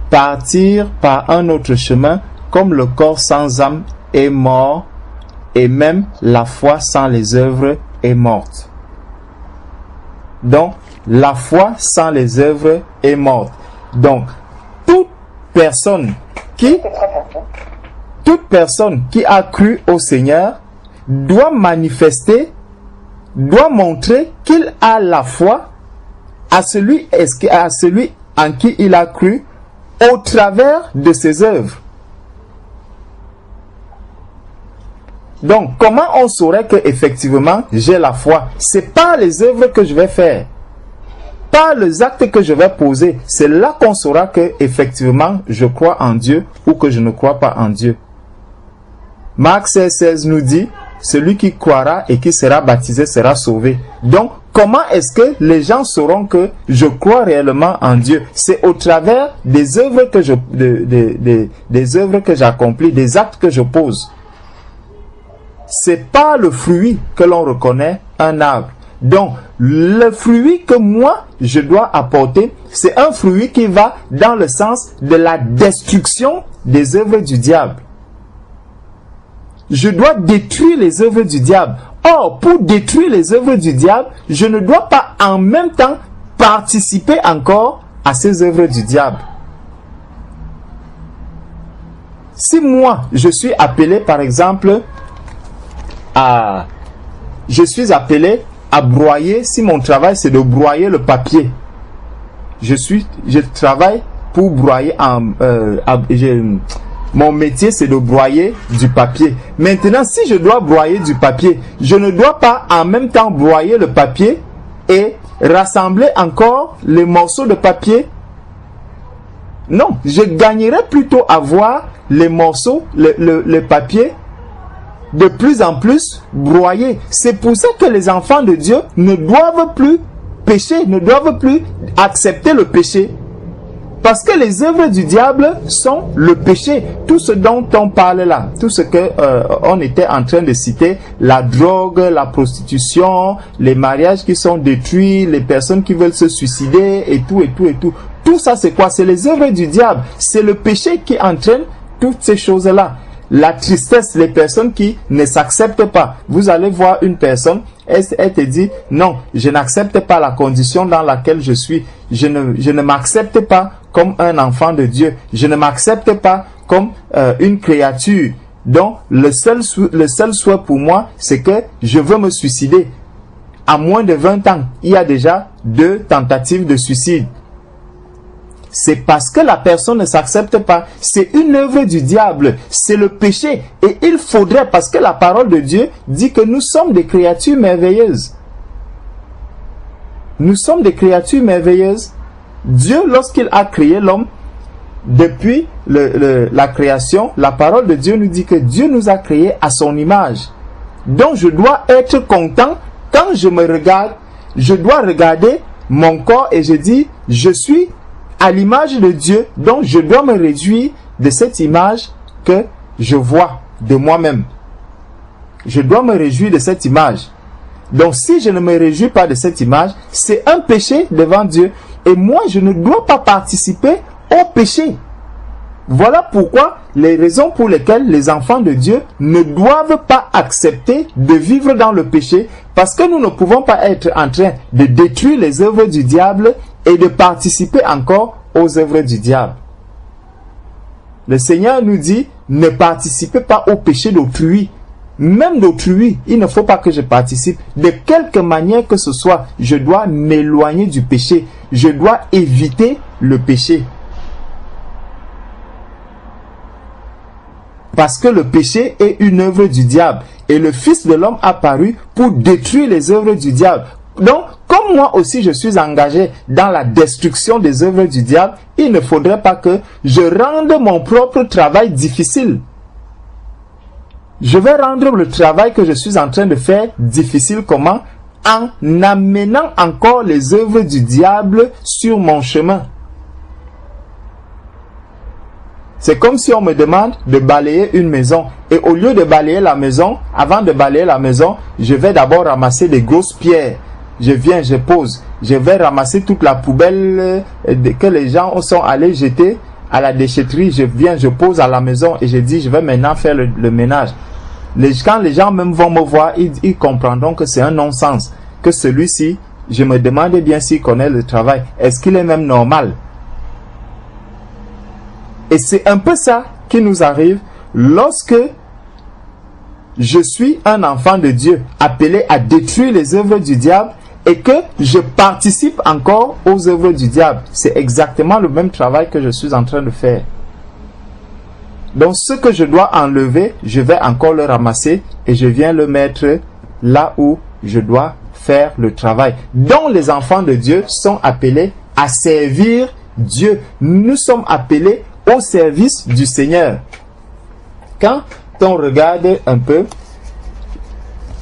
partir par un autre chemin, comme le corps sans âme est mort, et même la foi sans les œuvres est morte. Donc, la foi sans les œuvres est morte. Donc, toute personne qui a cru au Seigneur doit manifester, doit montrer qu'il a la foi à celui en qui il a cru au travers de ses œuvres. Donc, comment on saurait que effectivement j'ai la foi? C'est pas les œuvres que je vais faire, pas les actes que je vais poser. C'est là qu'on saura que effectivement je crois en Dieu ou que je ne crois pas en Dieu. Marc 16 nous dit, celui qui croira et qui sera baptisé sera sauvé. Donc, comment est-ce que les gens sauront que je crois réellement en Dieu? C'est au travers des œuvres des œuvres que j'accomplis, des actes que je pose. C'est pas le fruit que l'on reconnaît un arbre. Donc, le fruit que moi, je dois apporter, c'est un fruit qui va dans le sens de la destruction des œuvres du diable. Je dois détruire les œuvres du diable. Or, pour détruire les œuvres du diable, je ne dois pas en même temps participer encore à ces œuvres du diable. Si moi, je suis appelé, par exemple, je suis appelé à broyer, si mon travail c'est de broyer le papier, je travaille pour broyer mon métier c'est de broyer du papier. Maintenant, si je dois broyer du papier, je ne dois pas en même temps broyer le papier et rassembler encore les morceaux de papier. Non, je gagnerais plutôt à voir les morceaux, le papier de plus en plus broyés. C'est pour ça que les enfants de Dieu ne doivent plus pécher, ne doivent plus accepter le péché. Parce que les œuvres du diable sont le péché. Tout ce dont on parle là, tout ce que on était en train de citer, la drogue, la prostitution, les mariages qui sont détruits, les personnes qui veulent se suicider et tout et tout et tout. Tout ça c'est quoi? C'est les œuvres du diable. C'est le péché qui entraîne toutes ces choses-là. La tristesse, les personnes qui ne s'acceptent pas. Vous allez voir une personne, elle te dit, non, je n'accepte pas la condition dans laquelle je suis. Je ne m'accepte pas comme un enfant de Dieu. Je ne m'accepte pas comme une créature. Donc, le seul souhait pour moi, c'est que je veux me suicider. À moins de 20 ans, il y a déjà 2 tentatives de suicide. C'est parce que la personne ne s'accepte pas. C'est une œuvre du diable. C'est le péché. Et il faudrait, parce que la parole de Dieu dit que nous sommes des créatures merveilleuses. Nous sommes des créatures merveilleuses. Dieu, lorsqu'il a créé l'homme, depuis la création, la parole de Dieu nous dit que Dieu nous a créés à son image. Donc je dois être content quand je me regarde. Je dois regarder mon corps et je dis, je suis à l'image de Dieu, donc je dois me réjouir de cette image que je vois de moi-même. Je dois me réjouir de cette image. Donc si je ne me réjouis pas de cette image, c'est un péché devant Dieu. Et moi, je ne dois pas participer au péché. Voilà pourquoi les raisons pour lesquelles les enfants de Dieu ne doivent pas accepter de vivre dans le péché, parce que nous ne pouvons pas être en train de détruire les œuvres du diable et de participer encore aux œuvres du diable. Le Seigneur nous dit, ne participez pas au péché d'autrui. Même d'autrui, il ne faut pas que je participe. De quelque manière que ce soit, je dois m'éloigner du péché. Je dois éviter le péché. Parce que le péché est une œuvre du diable. Et le Fils de l'homme a paru pour détruire les œuvres du diable. Donc, comme moi aussi je suis engagé dans la destruction des œuvres du diable, il ne faudrait pas que je rende mon propre travail difficile. Je vais rendre le travail que je suis en train de faire difficile comment? En amenant encore les œuvres du diable sur mon chemin. C'est comme si on me demande de balayer une maison. Et au lieu de balayer la maison, avant de balayer la maison, je vais d'abord ramasser des grosses pierres. Je viens, je pose. Je vais ramasser toute la poubelle que les gens sont allés jeter à la déchetterie. Je viens, je pose à la maison et je dis, je vais maintenant faire le ménage. Quand les gens même vont me voir, ils comprendront que c'est un non-sens. Que celui-ci, je me demande bien s'il connaît le travail. Est-ce qu'il est même normal? Et c'est un peu ça qui nous arrive lorsque je suis un enfant de Dieu appelé à détruire les œuvres du diable et que je participe encore aux œuvres du diable. C'est exactement le même travail que je suis en train de faire. Donc ce que je dois enlever, je vais encore le ramasser et je viens le mettre là où je dois faire le travail. Donc les enfants de Dieu sont appelés à servir Dieu. Nous sommes appelés au service du Seigneur. Quand on regarde un peu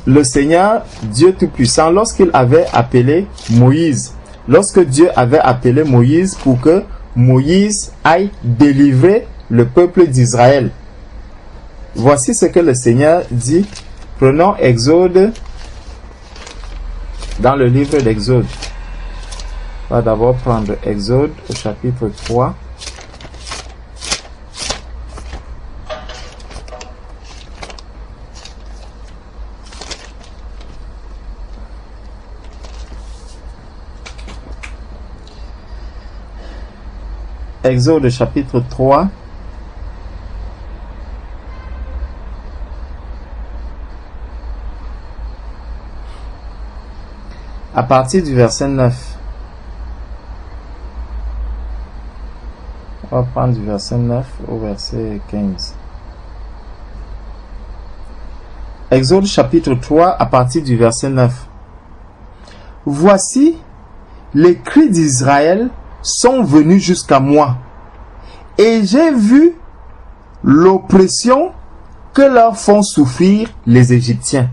le Seigneur, Dieu Tout-Puissant, lorsqu'il avait appelé Moïse, lorsque Dieu avait appelé Moïse pour que Moïse aille délivrer le peuple d'Israël, voici ce que le Seigneur dit. Prenons Exode, dans le livre d'Exode. On va d'abord prendre Exode au chapitre 3. Exode chapitre 3. À partir du verset 9. On va prendre du verset 9 au verset 15. Exode chapitre 3 à partir du verset 9. Voici, les cris d'Israël sont venus jusqu'à moi, et j'ai vu l'oppression que leur font souffrir les Égyptiens.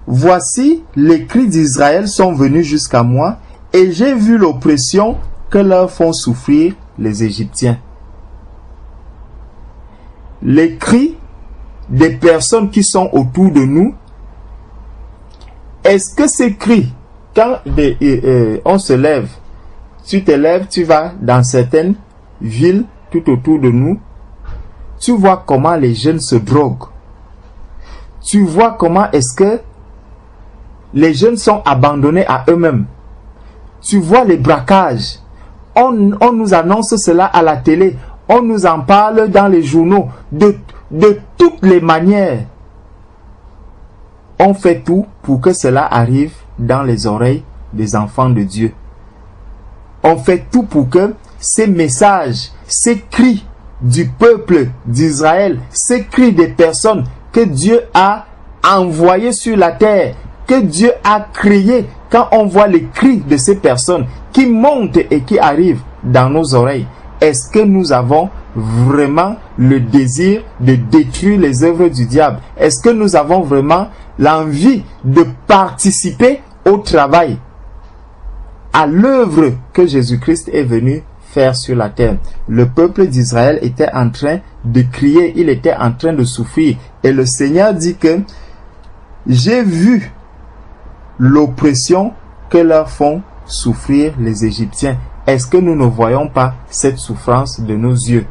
Voici, les cris d'Israël sont venus jusqu'à moi, et j'ai vu l'oppression que leur font souffrir les Égyptiens. Les cris des personnes qui sont autour de nous, est-ce que ces cris, quand on se lève, tu te lèves, tu vas dans certaines villes tout autour de nous, tu vois comment les jeunes se droguent. Tu vois comment est-ce que les jeunes sont abandonnés à eux-mêmes. Tu vois les braquages. On nous annonce cela à la télé. On nous en parle dans les journaux. De toutes les manières. On fait tout pour que cela arrive dans les oreilles des enfants de Dieu. On fait tout pour que ces messages, ces cris du peuple d'Israël, ces cris des personnes que Dieu a envoyées sur la terre, que Dieu a créées, quand on voit les cris de ces personnes qui montent et qui arrivent dans nos oreilles, est-ce que nous avons vraiment le désir de détruire les œuvres du diable? Est-ce que nous avons vraiment l'envie de participer au travail, à l'œuvre que Jésus-Christ est venu faire sur la terre? Le peuple d'Israël était en train de crier, il était en train de souffrir. Et le Seigneur dit que j'ai vu l'oppression que leur font souffrir les Égyptiens. Est-ce que nous ne voyons pas cette souffrance de nos yeux?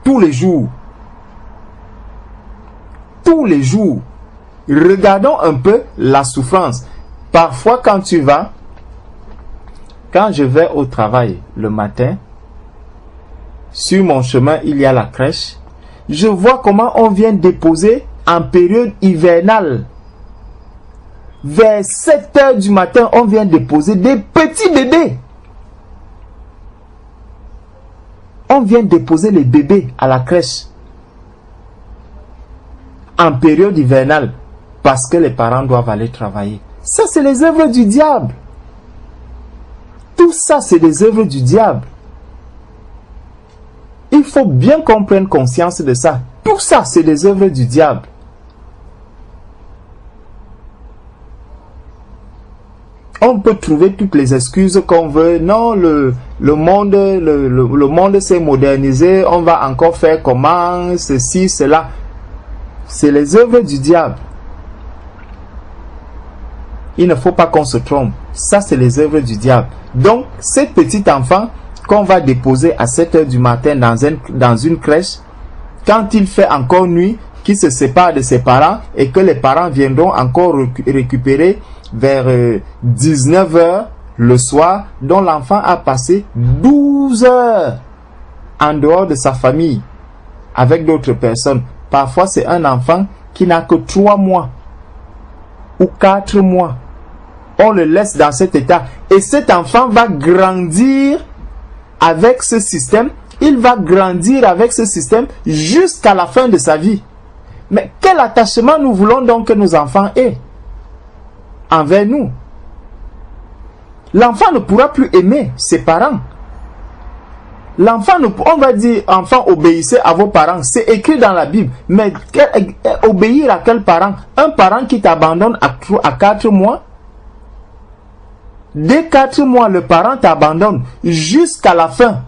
Tous les jours. Tous les jours. Regardons un peu la souffrance. Parfois quand je vais au travail le matin, sur mon chemin il y a la crèche, je vois comment on vient déposer en période hivernale. Vers 7 heures du matin, on vient déposer des petits bébés. On vient déposer les bébés à la crèche. En période hivernale. Parce que les parents doivent aller travailler. Ça, c'est les œuvres du diable. Tout ça, c'est des œuvres du diable. Il faut bien qu'on prenne conscience de ça. Tout ça, c'est des œuvres du diable. On peut trouver toutes les excuses qu'on veut. Non, le monde s'est modernisé. On va encore faire comment, ceci, cela. C'est les œuvres du diable. Il ne faut pas qu'on se trompe. Ça, c'est les œuvres du diable. Donc, cet petit enfant qu'on va déposer à 7 heures du matin dans une crèche, quand il fait encore nuit, qui se sépare de ses parents et que les parents viendront encore récupérer vers 19 heures le soir, dont l'enfant a passé 12 heures en dehors de sa famille avec d'autres personnes. Parfois, c'est un enfant qui n'a que 3 mois ou 4 mois. On le laisse dans cet état. Et cet enfant va grandir avec ce système. Il va grandir avec ce système jusqu'à la fin de sa vie. Mais quel attachement nous voulons donc que nos enfants aient envers nous? L'enfant ne pourra plus aimer ses parents. L'enfant, on va dire, enfant, obéissez à vos parents. C'est écrit dans la Bible. Mais obéir à quel parent? Un parent qui t'abandonne à 4 mois. Dès 4 mois, le parent t'abandonne jusqu'à la fin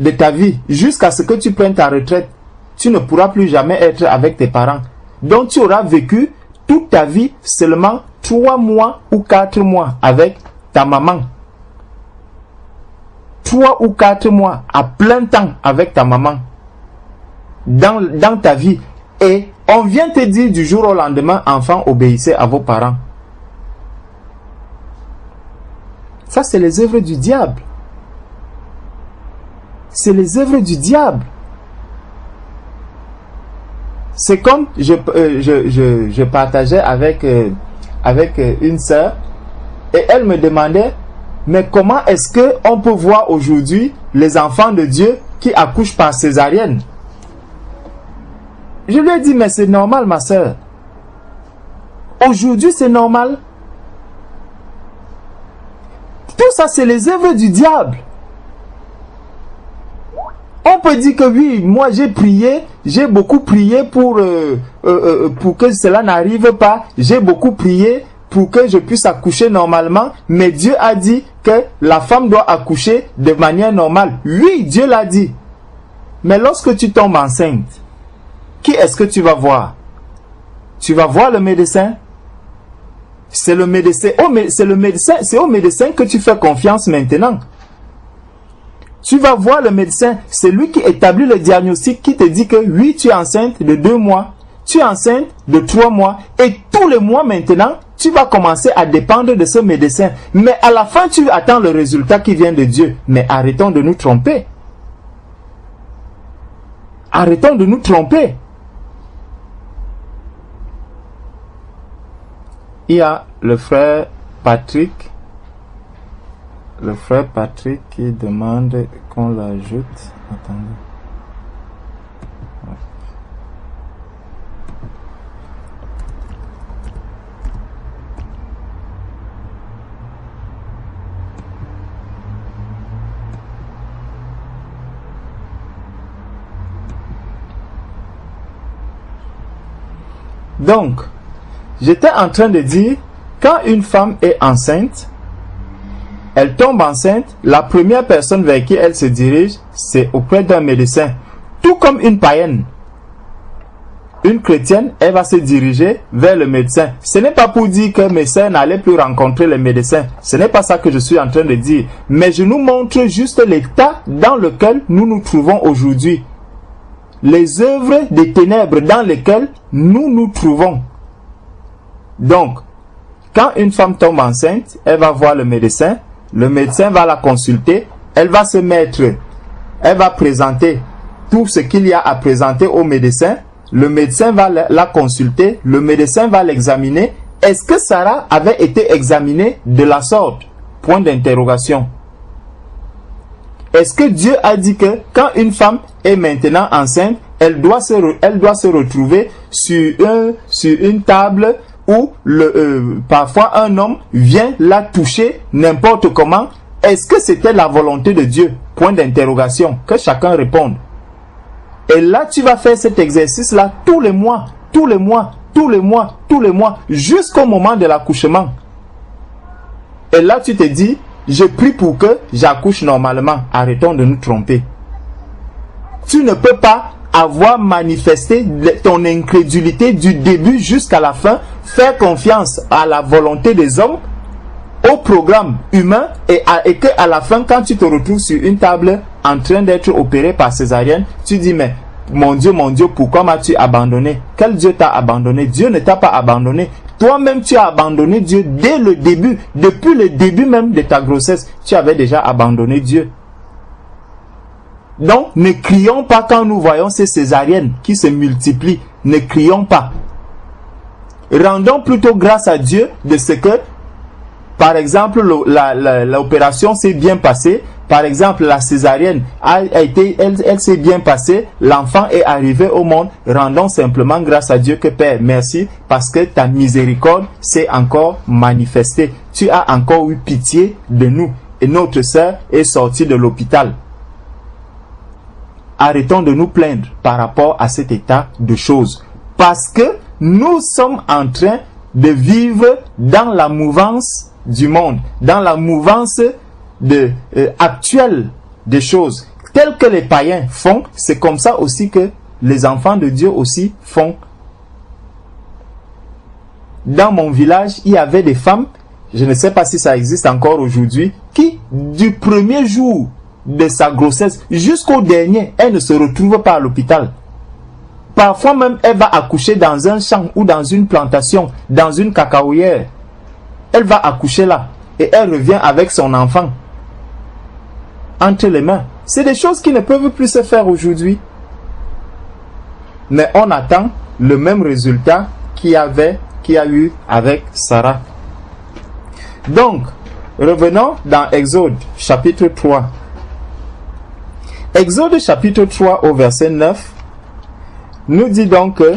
de ta vie, jusqu'à ce que tu prennes ta retraite. Tu ne pourras plus jamais être avec tes parents. Donc tu auras vécu toute ta vie seulement 3 mois ou 4 mois avec ta maman. 3 ou 4 mois à plein temps avec ta maman dans ta vie. Et on vient te dire du jour au lendemain, enfant, obéissez à vos parents. Ça, c'est les œuvres du diable. C'est les œuvres du diable. C'est comme je partageais avec une sœur et elle me demandait, mais comment est-ce qu'on peut voir aujourd'hui les enfants de Dieu qui accouchent par césarienne? Je lui ai dit, mais c'est normal, ma sœur. Aujourd'hui, c'est normal. Tout ça, c'est les œuvres du diable. On peut dire que oui, moi j'ai prié, j'ai beaucoup prié pour que cela n'arrive pas. J'ai beaucoup prié pour que je puisse accoucher normalement. Mais Dieu a dit que la femme doit accoucher de manière normale. Oui, Dieu l'a dit. Mais lorsque tu tombes enceinte, qui est-ce que tu vas voir? Tu vas voir le médecin? C'est le médecin. C'est au médecin que tu fais confiance maintenant. Tu vas voir le médecin, c'est lui qui établit le diagnostic, qui te dit que oui, tu es enceinte de 2 mois, tu es enceinte de 3 mois, et tous les mois maintenant, tu vas commencer à dépendre de ce médecin. Mais à la fin, tu attends le résultat qui vient de Dieu. Mais arrêtons de nous tromper. Arrêtons de nous tromper. Il y a le frère Patrick. Le frère Patrick qui demande qu'on l'ajoute. Attendez. Donc, j'étais en train de dire, quand une femme est enceinte, elle tombe enceinte, la première personne vers qui elle se dirige, c'est auprès d'un médecin. Tout comme une païenne. Une chrétienne, elle va se diriger vers le médecin. Ce n'est pas pour dire que mes sœurs n'allaient plus rencontrer les médecins. Ce n'est pas ça que je suis en train de dire. Mais je nous montre juste l'état dans lequel nous nous trouvons aujourd'hui. Les œuvres des ténèbres dans lesquelles nous nous trouvons. Donc, quand une femme tombe enceinte, elle va voir le médecin va la consulter, elle va se mettre, elle va présenter tout ce qu'il y a à présenter au médecin, le médecin va la consulter, le médecin va l'examiner. Est-ce que Sarah avait été examinée de la sorte? Point d'interrogation. Est-ce que Dieu a dit que quand une femme est maintenant enceinte, elle doit se retrouver sur une table où parfois un homme vient la toucher n'importe comment? Est-ce que c'était la volonté de Dieu? Point d'interrogation. Que chacun réponde. Et là, tu vas faire cet exercice-là tous les mois, jusqu'au moment de l'accouchement. Et là, tu te dis, je prie pour que j'accouche normalement. Arrêtons de nous tromper. Tu ne peux pas avoir manifesté ton incrédulité du début jusqu'à la fin, faire confiance à la volonté des hommes, au programme humain, et que à la fin, quand tu te retrouves sur une table en train d'être opéré par césarienne, tu dis, mais mon Dieu, pourquoi m'as-tu abandonné? Quel Dieu t'a abandonné? Dieu ne t'a pas abandonné. Toi-même, tu as abandonné Dieu dès le début. Depuis le début même de ta grossesse, tu avais déjà abandonné Dieu. Donc, ne crions pas quand nous voyons ces césariennes qui se multiplient. Ne crions pas. Rendons plutôt grâce à Dieu de ce que, par exemple, l'opération s'est bien passée. Par exemple, la césarienne elle s'est bien passée. L'enfant est arrivé au monde. Rendons simplement grâce à Dieu que Père, merci, parce que ta miséricorde s'est encore manifestée. Tu as encore eu pitié de nous. Et notre sœur est sortie de l'hôpital. Arrêtons de nous plaindre par rapport à cet état de choses. Parce que nous sommes en train de vivre dans la mouvance du monde, dans la mouvance actuelle des choses. Tel que les païens font, c'est comme ça aussi que les enfants de Dieu aussi font. Dans mon village, il y avait des femmes, je ne sais pas si ça existe encore aujourd'hui, qui, du premier jour de sa grossesse jusqu'au dernier, elle ne se retrouve pas à l'hôpital. Parfois même, elle va accoucher dans un champ ou dans une plantation, dans une cacaoyère. Elle va accoucher là. et elle revient avec son enfant entre les mains. C'est des choses qui ne peuvent plus se faire aujourd'hui. Mais on attend le même résultat qu'il y a eu avec Sarah. Donc, revenons dans Exode chapitre 3. Exode chapitre 3 au verset 9 nous dit donc que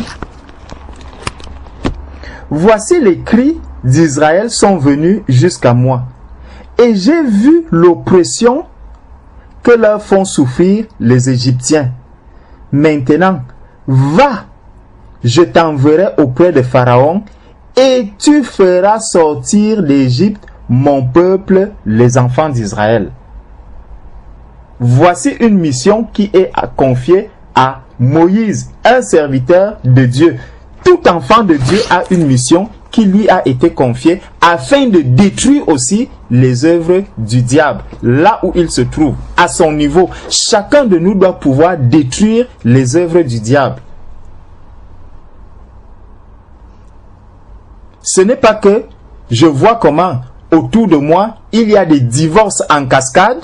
voici les cris d'Israël sont venus jusqu'à moi, et j'ai vu l'oppression que leur font souffrir les Égyptiens. Maintenant, va, je t'enverrai auprès de Pharaon, et tu feras sortir d'Égypte mon peuple, les enfants d'Israël. Voici une mission qui est confiée à Moïse, un serviteur de Dieu. Tout enfant de Dieu a une mission qui lui a été confiée afin de détruire aussi les œuvres du diable, là où il se trouve, à son niveau. Chacun de nous doit pouvoir détruire les œuvres du diable. Ce n'est pas que je vois comment autour de moi il y a des divorces en cascade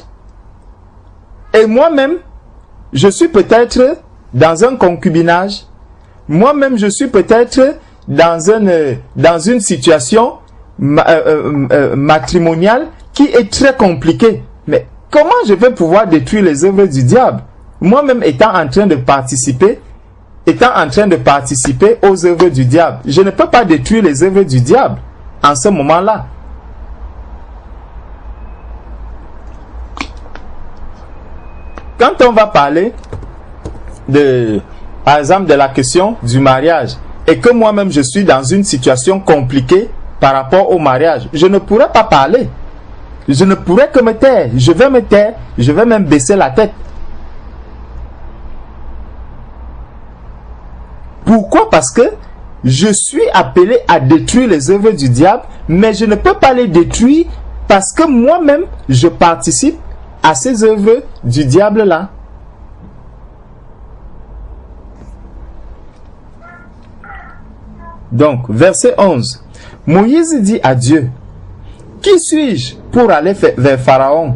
et moi-même je suis peut-être dans un concubinage, moi-même je suis peut-être dans une situation matrimoniale qui est très compliquée. Mais comment je vais pouvoir détruire les œuvres du diable? Moi-même étant en train de participer aux œuvres du diable. Je ne peux pas détruire les œuvres du diable en ce moment-là. Quand on va parler par exemple, de la question du mariage, et que moi-même je suis dans une situation compliquée par rapport au mariage, je ne pourrais pas parler. Je ne pourrais que me taire. Je vais me taire, je vais même baisser la tête. Pourquoi? Parce que je suis appelé à détruire les œuvres du diable, mais je ne peux pas les détruire parce que moi-même, je participe à ces œuvres du diable-là. Donc, verset 11. Moïse dit à Dieu, « Qui suis-je pour aller vers Pharaon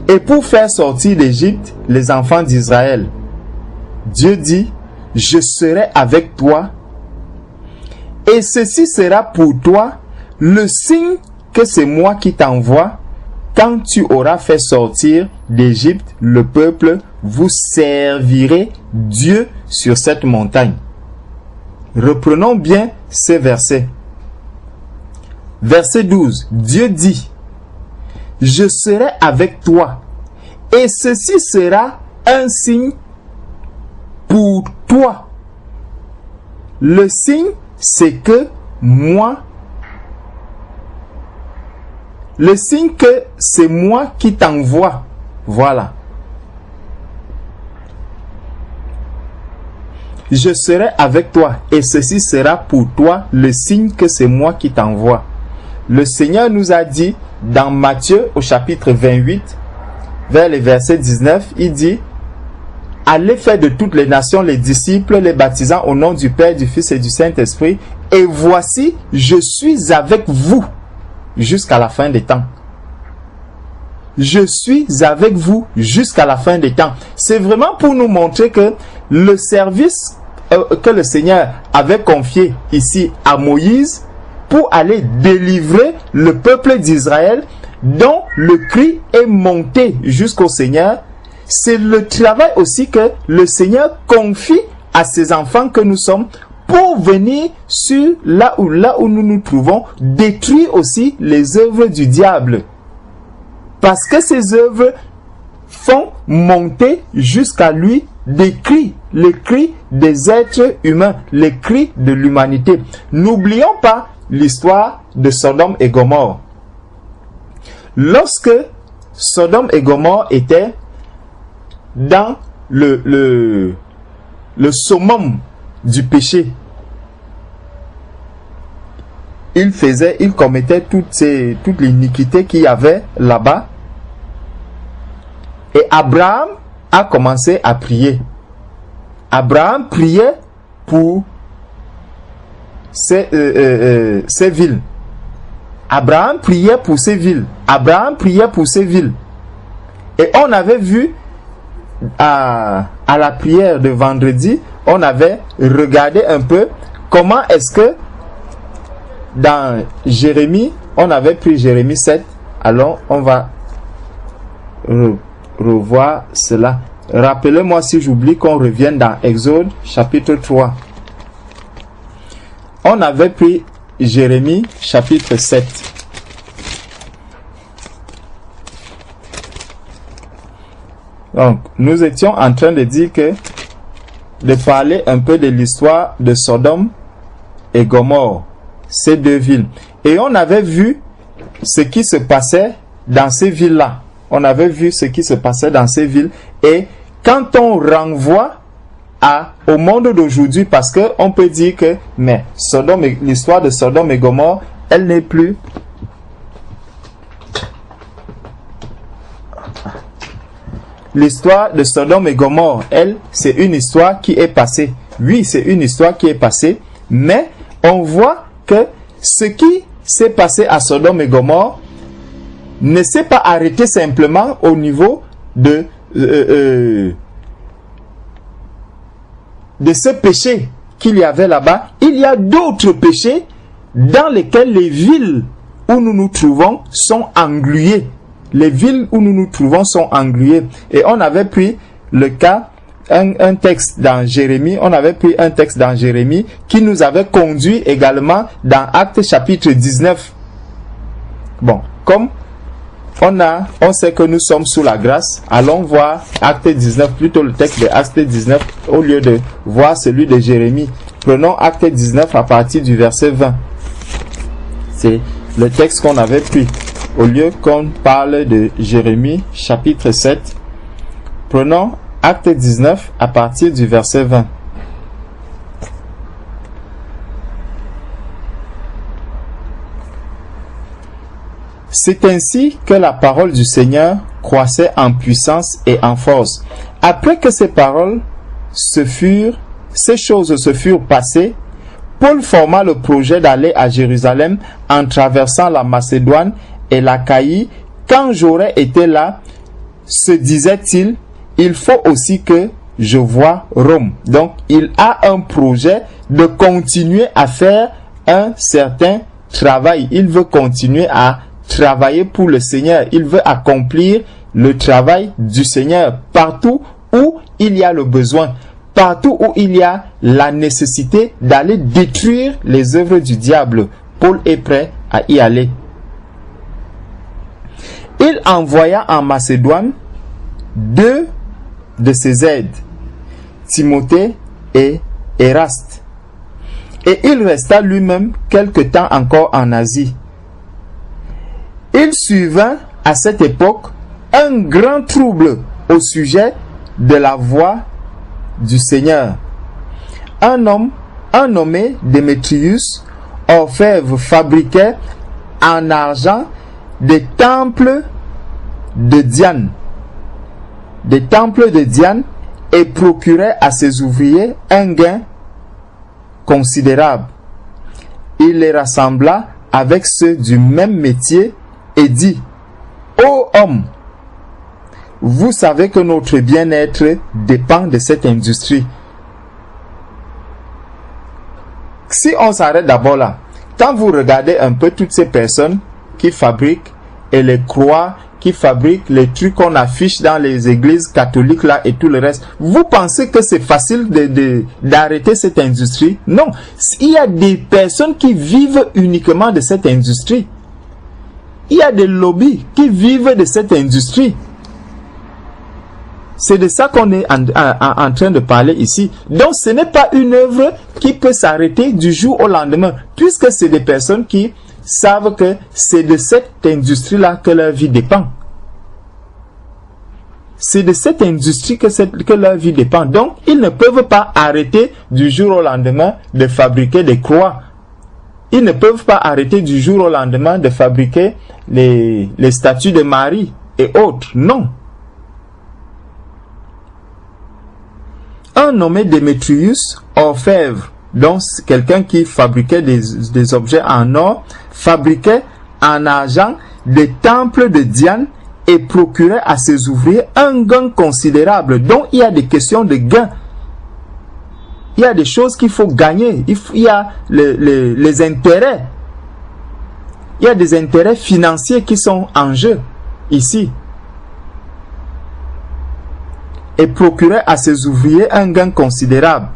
et pour faire sortir d'Égypte les enfants d'Israël ?» Dieu dit, « Je serai avec toi, et ceci sera pour toi le signe que c'est moi qui t'envoie. Quand tu auras fait sortir d'Égypte le peuple, vous servirez Dieu sur cette montagne. » Reprenons bien ces versets. Verset 12. Dieu dit, « Je serai avec toi, et ceci sera un signe pour toi. » Le signe, c'est que moi, le signe que c'est moi qui t'envoie. Voilà. Je serai avec toi, et ceci sera pour toi le signe que c'est moi qui t'envoie. Le Seigneur nous a dit dans Matthieu au chapitre 28, vers le verset 19, il dit, « Allez faire de toutes les nations les disciples, les baptisant au nom du Père, du Fils et du Saint-Esprit, et voici, je suis avec vous jusqu'à la fin des temps. » Je suis avec vous jusqu'à la fin des temps. C'est vraiment pour nous montrer que le service que le Seigneur avait confié ici à Moïse pour aller délivrer le peuple d'Israël dont le cri est monté jusqu'au Seigneur, c'est le travail aussi que le Seigneur confie à ses enfants que nous sommes pour venir sur là où nous nous trouvons, détruire aussi les œuvres du diable. Parce que ces œuvres font monter jusqu'à lui des cris, les cris des êtres humains, les cris de l'humanité. N'oublions pas l'histoire de Sodome et Gomorrhe. Lorsque Sodome et Gomorrhe étaient dans le summum du péché, ils commettaient toute l'iniquité qu'il y avait là-bas. Et Abraham a commencé à prier. Abraham priait pour ces villes. Abraham priait pour ces villes. Abraham priait pour ces villes. Et on avait vu à la prière de vendredi, on avait regardé un peu comment est-ce que dans Jérémie, on avait pris Jérémie 7. Alors, on va revoir cela. Rappelez-moi si j'oublie qu'on revienne dans Exode chapitre 3. On avait pris Jérémie chapitre 7. Donc, nous étions en train de dire de parler un peu de l'histoire de Sodome et Gomorrhe, ces deux villes. Et on avait vu ce qui se passait dans ces villes-là. On avait vu ce qui se passait dans ces villes. Et quand on renvoie au monde d'aujourd'hui, parce que on peut dire que mais l'histoire de Sodome et Gomorrhe, elle n'est plus. L'histoire de Sodome et Gomorrhe, elle, c'est une histoire qui est passée. Oui, c'est une histoire qui est passée, mais on voit que ce qui s'est passé à Sodome et Gomorrhe ne s'est pas arrêté simplement au niveau de ce péché qu'il y avait là-bas. Il y a d'autres péchés dans lesquels les villes où nous nous trouvons sont engluées. Les villes où nous nous trouvons sont engluées. Et on avait pris le cas, un texte dans Jérémie, on avait pris un texte dans Jérémie qui nous avait conduit également dans Actes chapitre 19. Bon, comme on sait que nous sommes sous la grâce, allons voir Acte 19, plutôt le texte de Acte 19 au lieu de voir celui de Jérémie. Prenons Acte 19 à partir du verset 20. C'est le texte qu'on avait pris. Au lieu qu'on parle de Jérémie chapitre 7, prenons Acte 19 à partir du verset 20. C'est ainsi que la parole du Seigneur croissait en puissance et en force. Après que ces choses se furent passées, Paul forma le projet d'aller à Jérusalem en traversant la Macédoine et l'Achaïe. Quand j'aurais été là, se disait-il, il faut aussi que je voie Rome. Donc, il a un projet de continuer à faire un certain travail. Il veut continuer à travailler pour le Seigneur. Il veut accomplir le travail du Seigneur partout où il y a le besoin, partout où il y a la nécessité d'aller détruire les œuvres du diable. Paul est prêt à y aller. Il envoya en Macédoine 2 de ses aides, Timothée et Éraste. Et il resta lui-même quelque temps encore en Asie. Il survint à cette époque un grand trouble au sujet de la voie du Seigneur. Un homme, nommé Démétrius, orfèvre, fabriquait en argent des temples de Diane. Et procurait à ses ouvriers un gain considérable. Il les rassembla avec ceux du même métier et dit: ô homme, vous savez que notre bien-être dépend de cette industrie. Si on s'arrête d'abord là, quand vous regardez un peu toutes ces personnes qui fabriquent et les croix, qui fabriquent les trucs qu'on affiche dans les églises catholiques là et tout le reste, vous pensez que c'est facile d'arrêter cette industrie? Non, il y a des personnes qui vivent uniquement de cette industrie. Il y a des lobbies qui vivent de cette industrie. C'est de ça qu'on est en train de parler ici. Donc ce n'est pas une œuvre qui peut s'arrêter du jour au lendemain, puisque c'est des personnes qui savent que c'est de cette industrie-là que leur vie dépend. C'est de cette industrie que leur vie dépend. Donc, ils ne peuvent pas arrêter du jour au lendemain de fabriquer des croix. Ils ne peuvent pas arrêter du jour au lendemain de fabriquer les statues de Marie et autres. Non. Un nommé Démétrius, orfèvre, donc quelqu'un qui fabriquait des objets en or, fabriquait en argent des temples de Diane et procurait à ses ouvriers un gain considérable. Donc il y a des questions de gain. Il y a des choses qu'il faut gagner. Il y a les intérêts. Il y a des intérêts financiers qui sont en jeu ici. Et procurait à ses ouvriers un gain considérable.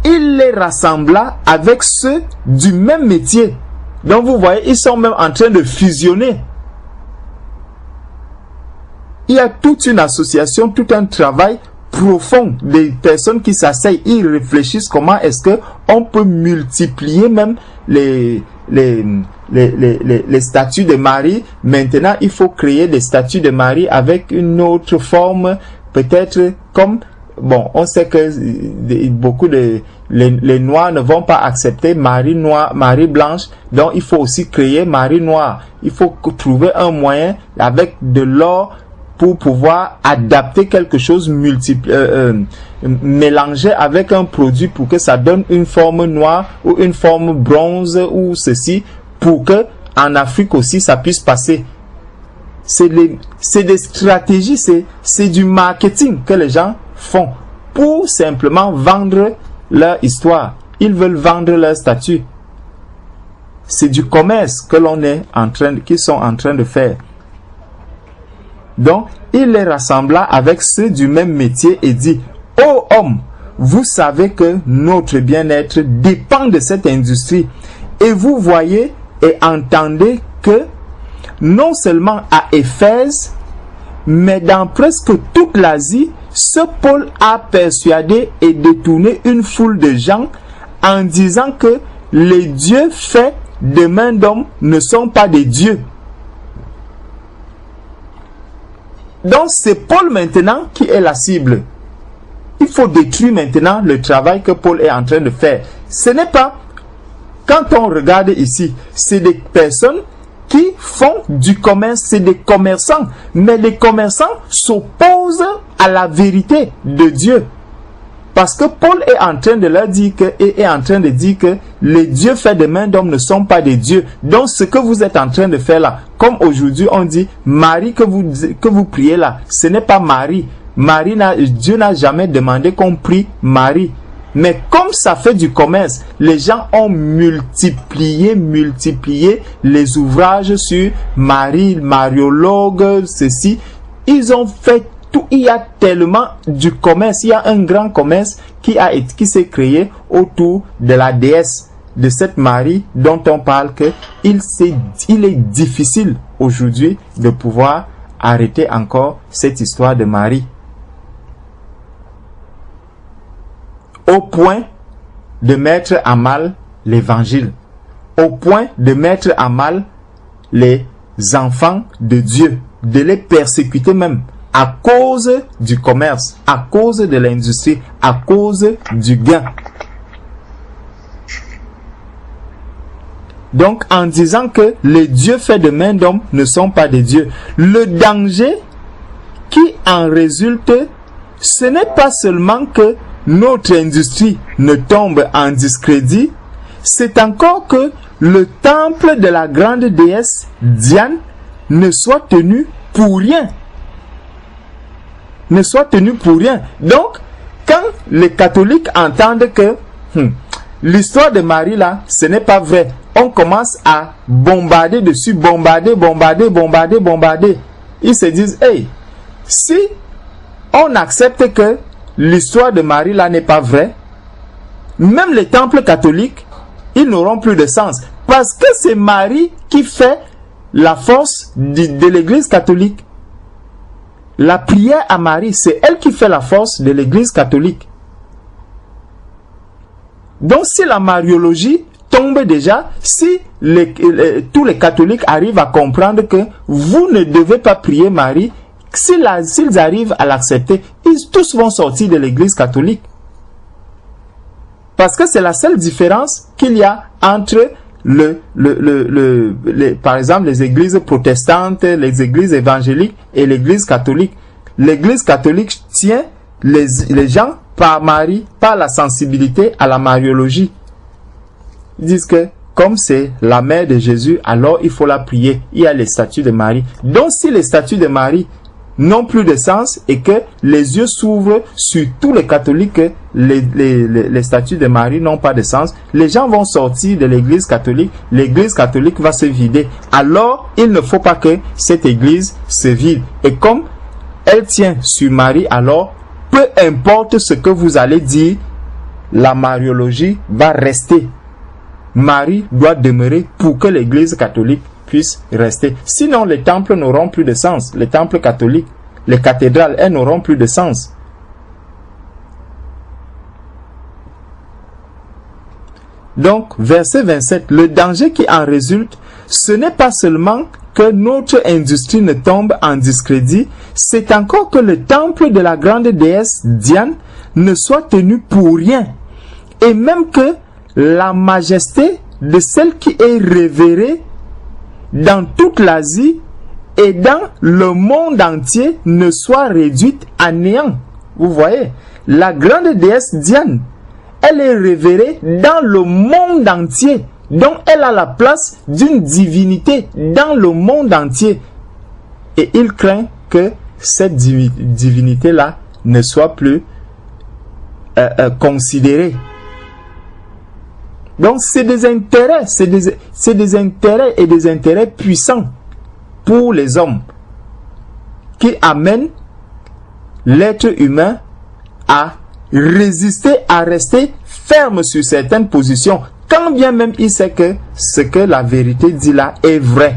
Il les rassembla avec ceux du même métier. Donc vous voyez, ils sont même en train de fusionner. Il y a toute une association, tout un travail profond des personnes qui s'asseyent. Ils réfléchissent comment est-ce que on peut multiplier même les statues de Marie. Maintenant, il faut créer des statues de Marie avec une autre forme, peut-être comme, bon, on sait que beaucoup de les noirs ne vont pas accepter Marie noire, Marie blanche, donc il faut aussi créer Marie noire. Il faut trouver un moyen avec de l'or pour pouvoir adapter quelque chose mélanger avec un produit pour que ça donne une forme noire ou une forme bronze ou ceci, pour que en Afrique aussi ça puisse passer. C'est des stratégies, c'est du marketing que les gens font pour simplement vendre leur histoire. Ils veulent vendre leur statut. C'est du commerce que qu'ils sont en train de faire. Donc, il les rassembla avec ceux du même métier et dit: ô hommes, vous savez que notre bien-être dépend de cette industrie. Et vous voyez et entendez que non seulement à Éphèse, mais dans presque toute l'Asie, ce Paul a persuadé et détourné une foule de gens en disant que les dieux faits de main d'homme ne sont pas des dieux. Donc c'est Paul maintenant qui est la cible. Il faut détruire maintenant le travail que Paul est en train de faire. Ce n'est pas, quand on regarde ici, c'est des personnes qui font du commerce, c'est des commerçants. Mais les commerçants s'opposent à la vérité de Dieu. Parce que Paul est en train de leur dire que, les dieux faits de main d'homme ne sont pas des dieux. Donc ce que vous êtes en train de faire là, comme aujourd'hui on dit, Marie que vous priez là, ce n'est pas Marie. Dieu n'a jamais demandé qu'on prie Marie. Mais comme ça fait du commerce, les gens ont multiplié les ouvrages sur Marie, mariologue, ceci. Ils ont fait tout. Il y a tellement du commerce, il y a un grand commerce qui s'est créé autour de la déesse, de cette Marie dont on parle que il est difficile aujourd'hui de pouvoir arrêter encore cette histoire de Marie. Au point de mettre à mal l'évangile, au point de mettre à mal les enfants de Dieu, de les persécuter même, à cause du commerce, à cause de l'industrie, à cause du gain. Donc, en disant que les dieux faits de main d'homme ne sont pas des dieux, le danger qui en résulte, ce n'est pas seulement que notre industrie ne tombe en discrédit, c'est encore que le temple de la grande déesse Diane ne soit tenu pour rien. Ne soit tenu pour rien. Donc, quand les catholiques entendent que l'histoire de Marie là, ce n'est pas vrai, on commence à bombarder dessus, bombarder. Ils se disent, hey, si on accepte que l'histoire de Marie là n'est pas vraie, même les temples catholiques, ils n'auront plus de sens. Parce que c'est Marie qui fait la force de l'église catholique. La prière à Marie, c'est elle qui fait la force de l'église catholique. Donc si la mariologie tombe déjà, si tous les catholiques arrivent à comprendre que vous ne devez pas prier Marie, s'ils arrivent à l'accepter, ils tous vont sortir de l'église catholique. Parce que c'est la seule différence qu'il y a entre par exemple les églises protestantes, les églises évangéliques et l'église catholique. L'église catholique tient les gens par Marie, par la sensibilité à la mariologie. Ils disent que comme c'est la mère de Jésus, alors il faut la prier. Il y a les statuts de Marie. Donc si les statuts de Marie n'ont plus de sens et que les yeux s'ouvrent sur tous les catholiques que les statuts de Marie n'ont pas de sens, les gens vont sortir de l'église catholique va se vider. Alors, il ne faut pas que cette église se vide. Et comme elle tient sur Marie, alors, peu importe ce que vous allez dire, la mariologie va rester. Marie doit demeurer pour que l'église catholique puisse rester. Sinon, les temples n'auront plus de sens. Les temples catholiques, les cathédrales, elles n'auront plus de sens. Donc, verset 27, le danger qui en résulte, ce n'est pas seulement que notre industrie ne tombe en discrédit, c'est encore que le temple de la grande déesse Diane ne soit tenu pour rien. Et même que la majesté de celle qui est révérée dans toute l'Asie et dans le monde entier ne soit réduite à néant. Vous voyez, la grande déesse Diane, elle est révérée dans le monde entier. Donc elle a la place d'une divinité dans le monde entier. Et il craint que cette divinité-là ne soit plus considérée. Donc c'est des intérêts, c'est des intérêts et des intérêts puissants pour les hommes qui amènent l'être humain à résister, à rester ferme sur certaines positions, quand bien même il sait que ce que la vérité dit là est vrai.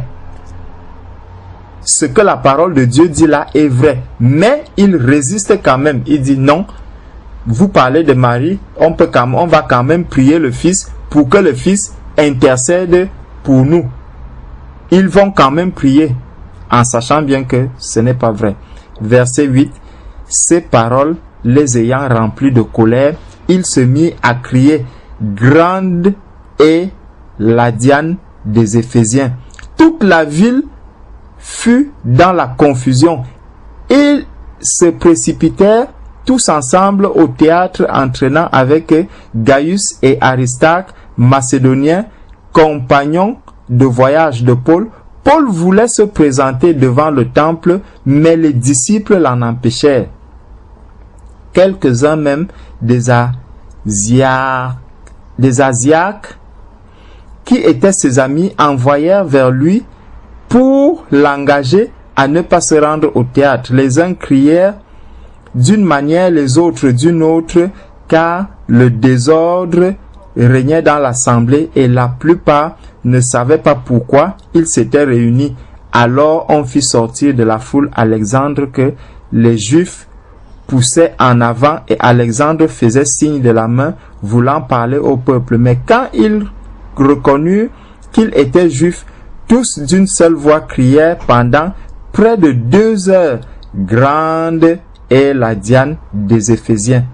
Ce que la parole de Dieu dit là est vrai. Mais il résiste quand même. Il dit non, vous parlez de Marie, on va quand même prier le Fils pour que le Fils intercède pour nous. Ils vont quand même prier, en sachant bien que ce n'est pas vrai. Verset 8, ces paroles les ayant remplis de colère, il se mit à crier, grande est la Diane des Éphésiens. Toute la ville fut dans la confusion. Ils se précipitèrent tous ensemble au théâtre, entraînant avec Gaius et Aristarque, macédoniens, compagnons de voyage de Paul. Paul voulait se présenter devant le temple, mais les disciples l'en empêchèrent. Quelques-uns même des Asiaques, qui étaient ses amis, envoyèrent vers lui pour l'engager à ne pas se rendre au théâtre. Les uns crièrent d'une manière, les autres d'une autre, car le désordre régnait dans l'assemblée et la plupart ne savaient pas pourquoi ils s'étaient réunis. Alors on fit sortir de la foule Alexandre que les Juifs poussaient en avant et Alexandre faisait signe de la main voulant parler au peuple. Mais quand ils reconnurent qu'il était juif, tous d'une seule voix crièrent pendant près de 2 heures, grande est la Diane des Éphésiens.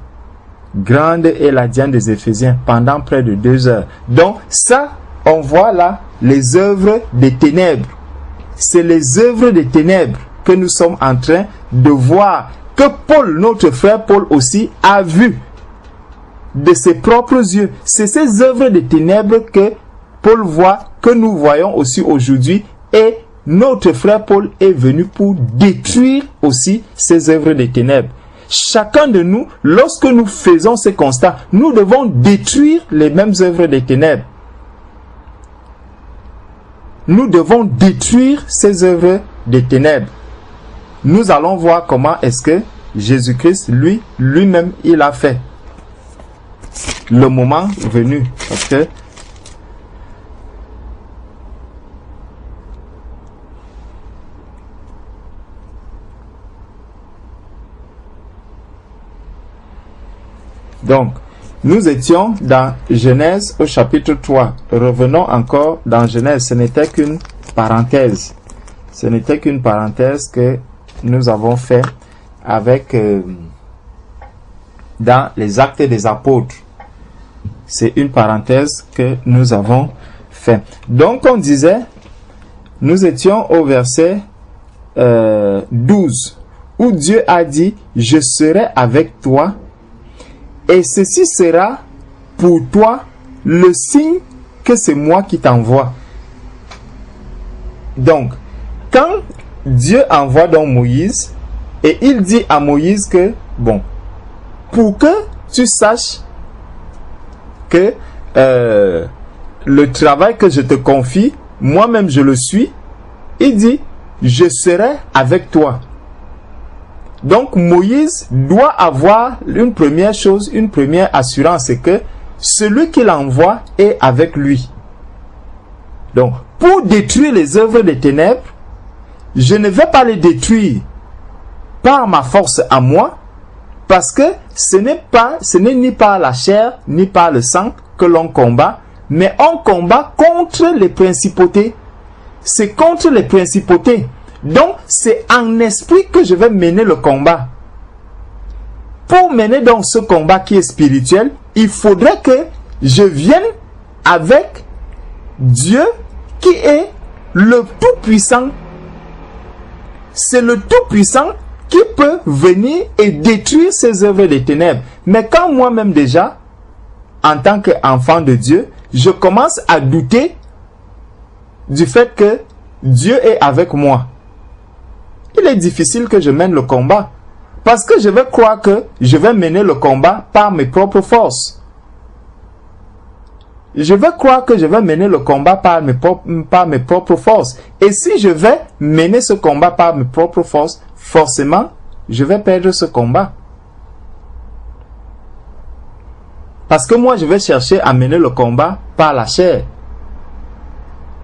Grande est la Diane des Éphésiens pendant près de 2 heures. Donc ça, on voit là les œuvres des ténèbres. C'est les œuvres des ténèbres que nous sommes en train de voir, que Paul, notre frère Paul aussi, a vu de ses propres yeux. C'est ces œuvres des ténèbres que Paul voit, que nous voyons aussi aujourd'hui, et notre frère Paul est venu pour détruire aussi ces œuvres des ténèbres. Chacun de nous, lorsque nous faisons ces constats, nous devons détruire les mêmes œuvres des ténèbres. Nous devons détruire ces œuvres des ténèbres. Nous allons voir comment est-ce que Jésus-Christ, lui-même, il a fait. Le moment venu. Parce que donc, nous étions dans Genèse au chapitre 3. Revenons encore dans Genèse. Ce n'était qu'une parenthèse. Ce n'était qu'une parenthèse que nous avons fait avec dans les Actes des Apôtres. C'est une parenthèse que nous avons fait. Donc on disait, nous étions au verset 12, où Dieu a dit, je serai avec toi, et ceci sera pour toi le signe que c'est moi qui t'envoie. Donc, quand Dieu envoie donc Moïse, et il dit à Moïse que, bon, pour que tu saches que le travail que je te confie, moi-même je le suis, il dit, je serai avec toi. Donc Moïse doit avoir une première chose, une première assurance, c'est que celui qu'il envoie est avec lui. Donc, pour détruire les œuvres des ténèbres, je ne vais pas les détruire par ma force à moi, parce que ce n'est ni par la chair, ni par le sang que l'on combat, mais on combat contre les principautés. C'est contre les principautés. Donc, c'est en esprit que je vais mener le combat. Pour mener donc ce combat qui est spirituel, il faudrait que je vienne avec Dieu qui est le Tout-Puissant. C'est le Tout-Puissant qui peut venir et détruire ces œuvres des ténèbres. Mais quand moi-même déjà, en tant qu'enfant de Dieu, je commence à douter du fait que Dieu est avec moi, il est difficile que je mène le combat. Parce que je vais croire que je vais mener le combat par mes propres forces. Je vais croire que je vais mener le combat par mes propres forces. Et si je vais mener ce combat par mes propres forces, forcément, je vais perdre ce combat. Parce que moi, je vais chercher à mener le combat par la chair.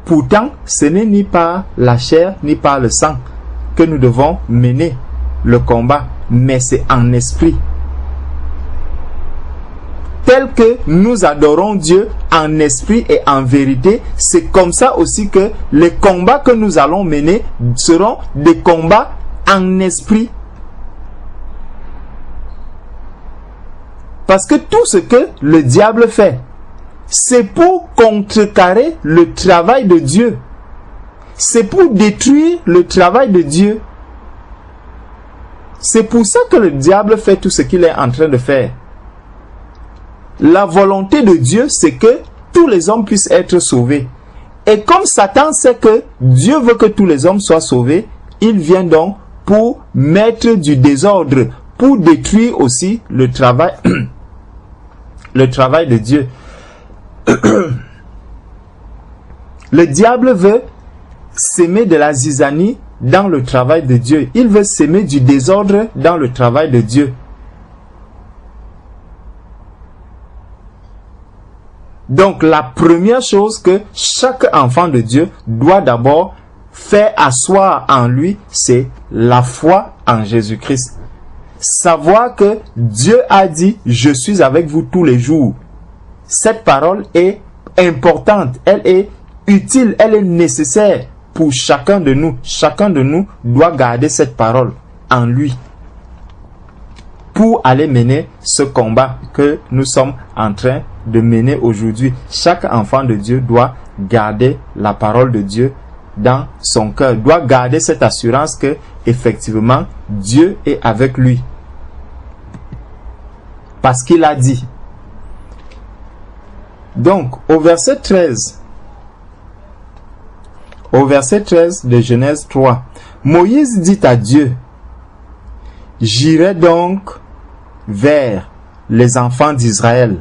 Pourtant, ce n'est ni par la chair, ni par le sang que nous devons mener le combat, mais c'est en esprit. Tel que nous adorons Dieu en esprit et en vérité, c'est comme ça aussi que les combats que nous allons mener seront des combats en esprit. Parce que tout ce que le diable fait, c'est pour contrecarrer le travail de Dieu. C'est pour détruire le travail de Dieu. C'est pour ça que le diable fait tout ce qu'il est en train de faire. La volonté de Dieu, c'est que tous les hommes puissent être sauvés. Et comme Satan sait que Dieu veut que tous les hommes soient sauvés, il vient donc pour mettre du désordre, pour détruire aussi le travail, le travail de Dieu. Le diable veut s'aimer de la zizanie dans le travail de Dieu. Il veut s'aimer du désordre dans le travail de Dieu. Donc la première chose que chaque enfant de Dieu doit d'abord faire asseoir en lui, c'est la foi en Jésus-Christ. Savoir que Dieu a dit « Je suis avec vous tous les jours ». Cette parole est importante, elle est utile, elle est nécessaire pour chacun de nous. Chacun de nous doit garder cette parole en lui pour aller mener ce combat que nous sommes en train de mener aujourd'hui. Chaque enfant de Dieu doit garder la parole de Dieu dans son cœur, doit garder cette assurance que effectivement Dieu est avec lui. Parce qu'il a dit. Donc, au verset 13 de Genèse 3, Moïse dit à Dieu, « J'irai donc vers les enfants d'Israël.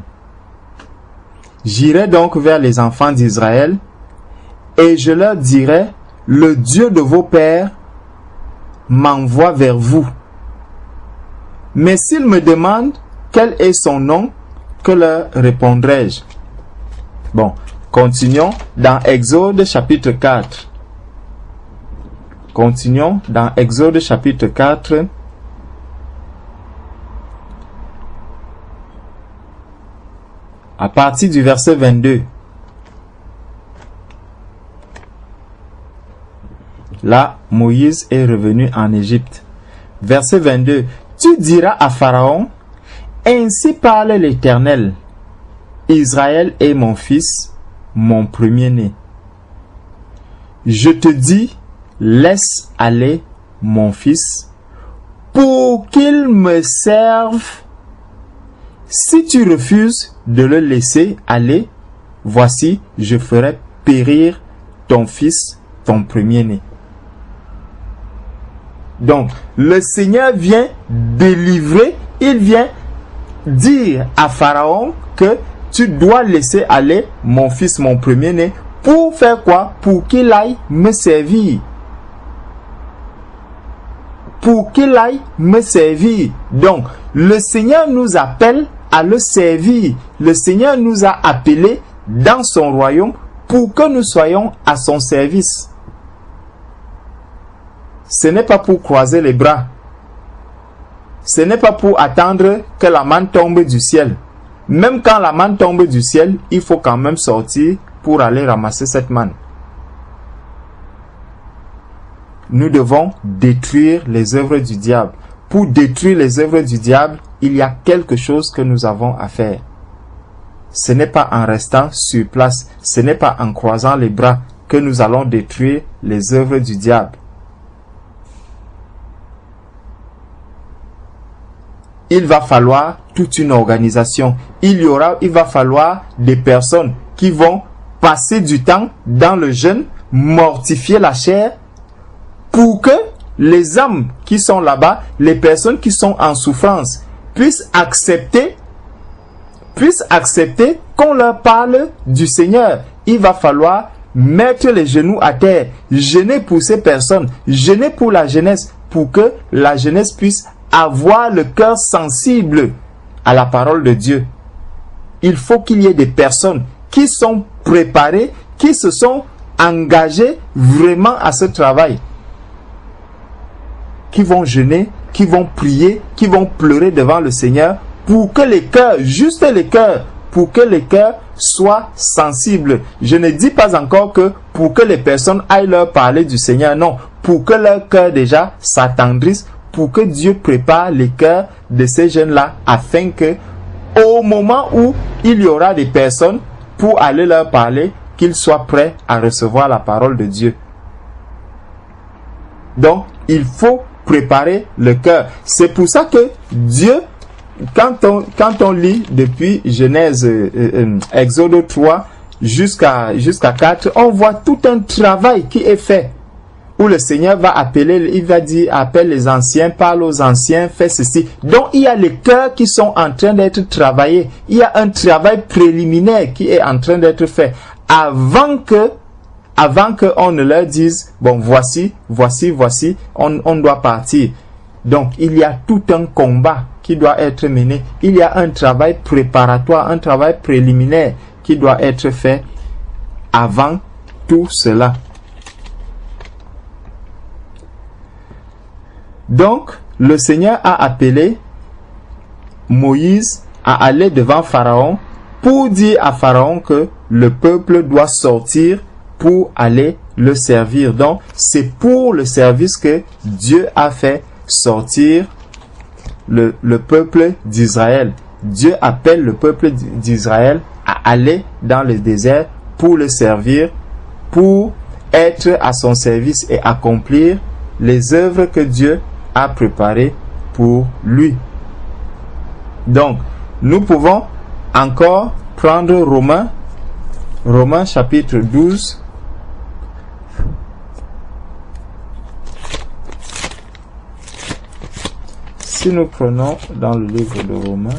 J'irai donc vers les enfants d'Israël et je leur dirai, le Dieu de vos pères m'envoie vers vous. Mais s'ils me demandent quel est son nom, que leur répondrai-je? » Bon, continuons dans Exode chapitre 4. Continuons dans Exode chapitre 4. À partir du verset 22. Là, Moïse est revenu en Égypte. Verset 22. Tu diras à Pharaon, ainsi parle l'Éternel. Israël est mon fils, mon premier-né. Je te dis, laisse aller mon fils, pour qu'il me serve. Si tu refuses de le laisser aller, voici, je ferai périr ton fils, ton premier-né. Donc, le Seigneur vient délivrer, il vient dire à Pharaon que tu dois laisser aller mon fils, mon premier-né, pour faire quoi? Pour qu'il aille me servir. Pour qu'il aille me servir. Donc, le Seigneur nous appelle à le servir. Le Seigneur nous a appelés dans son royaume pour que nous soyons à son service. Ce n'est pas pour croiser les bras. Ce n'est pas pour attendre que la manne tombe du ciel. Même quand la manne tombe du ciel, il faut quand même sortir pour aller ramasser cette manne. Nous devons détruire les œuvres du diable. Pour détruire les œuvres du diable, il y a quelque chose que nous avons à faire. Ce n'est pas en restant sur place, ce n'est pas en croisant les bras que nous allons détruire les œuvres du diable. Il va falloir toute une organisation. Il va falloir des personnes qui vont passer du temps dans le jeûne, mortifier la chair, pour que les âmes qui sont là-bas, les personnes qui sont en souffrance, puissent accepter qu'on leur parle du Seigneur. Il va falloir mettre les genoux à terre, jeûner pour ces personnes, jeûner pour la jeunesse, pour que la jeunesse puisse avoir le cœur sensible à la parole de Dieu. Il faut qu'il y ait des personnes qui sont préparées, qui se sont engagées vraiment à ce travail, qui vont jeûner, qui vont prier, qui vont pleurer devant le Seigneur, pour que les cœurs, juste les cœurs, pour que les cœurs soient sensibles. Je ne dis pas encore que pour que les personnes aillent leur parler du Seigneur, non, pour que leur cœur déjà s'attendrisse, pour que Dieu prépare les cœurs de ces jeunes-là, afin que, au moment où il y aura des personnes pour aller leur parler, qu'ils soient prêts à recevoir la parole de Dieu. Donc, il faut préparer le cœur. C'est pour ça que Dieu, quand on lit depuis Genèse, Exode 3 jusqu'à 4, on voit tout un travail qui est fait, où le Seigneur va appeler, il va dire, appelle les anciens, parle aux anciens, fais ceci. Donc, il y a les cœurs qui sont en train d'être travaillés. Il y a un travail préliminaire qui est en train d'être fait avant que on ne leur dise, bon, voici, on doit partir. Donc, il y a tout un combat qui doit être mené. Il y a un travail préparatoire, un travail préliminaire qui doit être fait avant tout cela. Donc, le Seigneur a appelé Moïse à aller devant Pharaon pour dire à Pharaon que le peuple doit sortir pour aller le servir. Donc, c'est pour le service que Dieu a fait sortir le peuple d'Israël. Dieu appelle le peuple d'Israël à aller dans le désert pour le servir, pour être à son service et accomplir les œuvres que Dieu a préparées pour lui. Donc, nous pouvons encore prendre Romains chapitre 12. Si nous prenons dans le livre de Romains,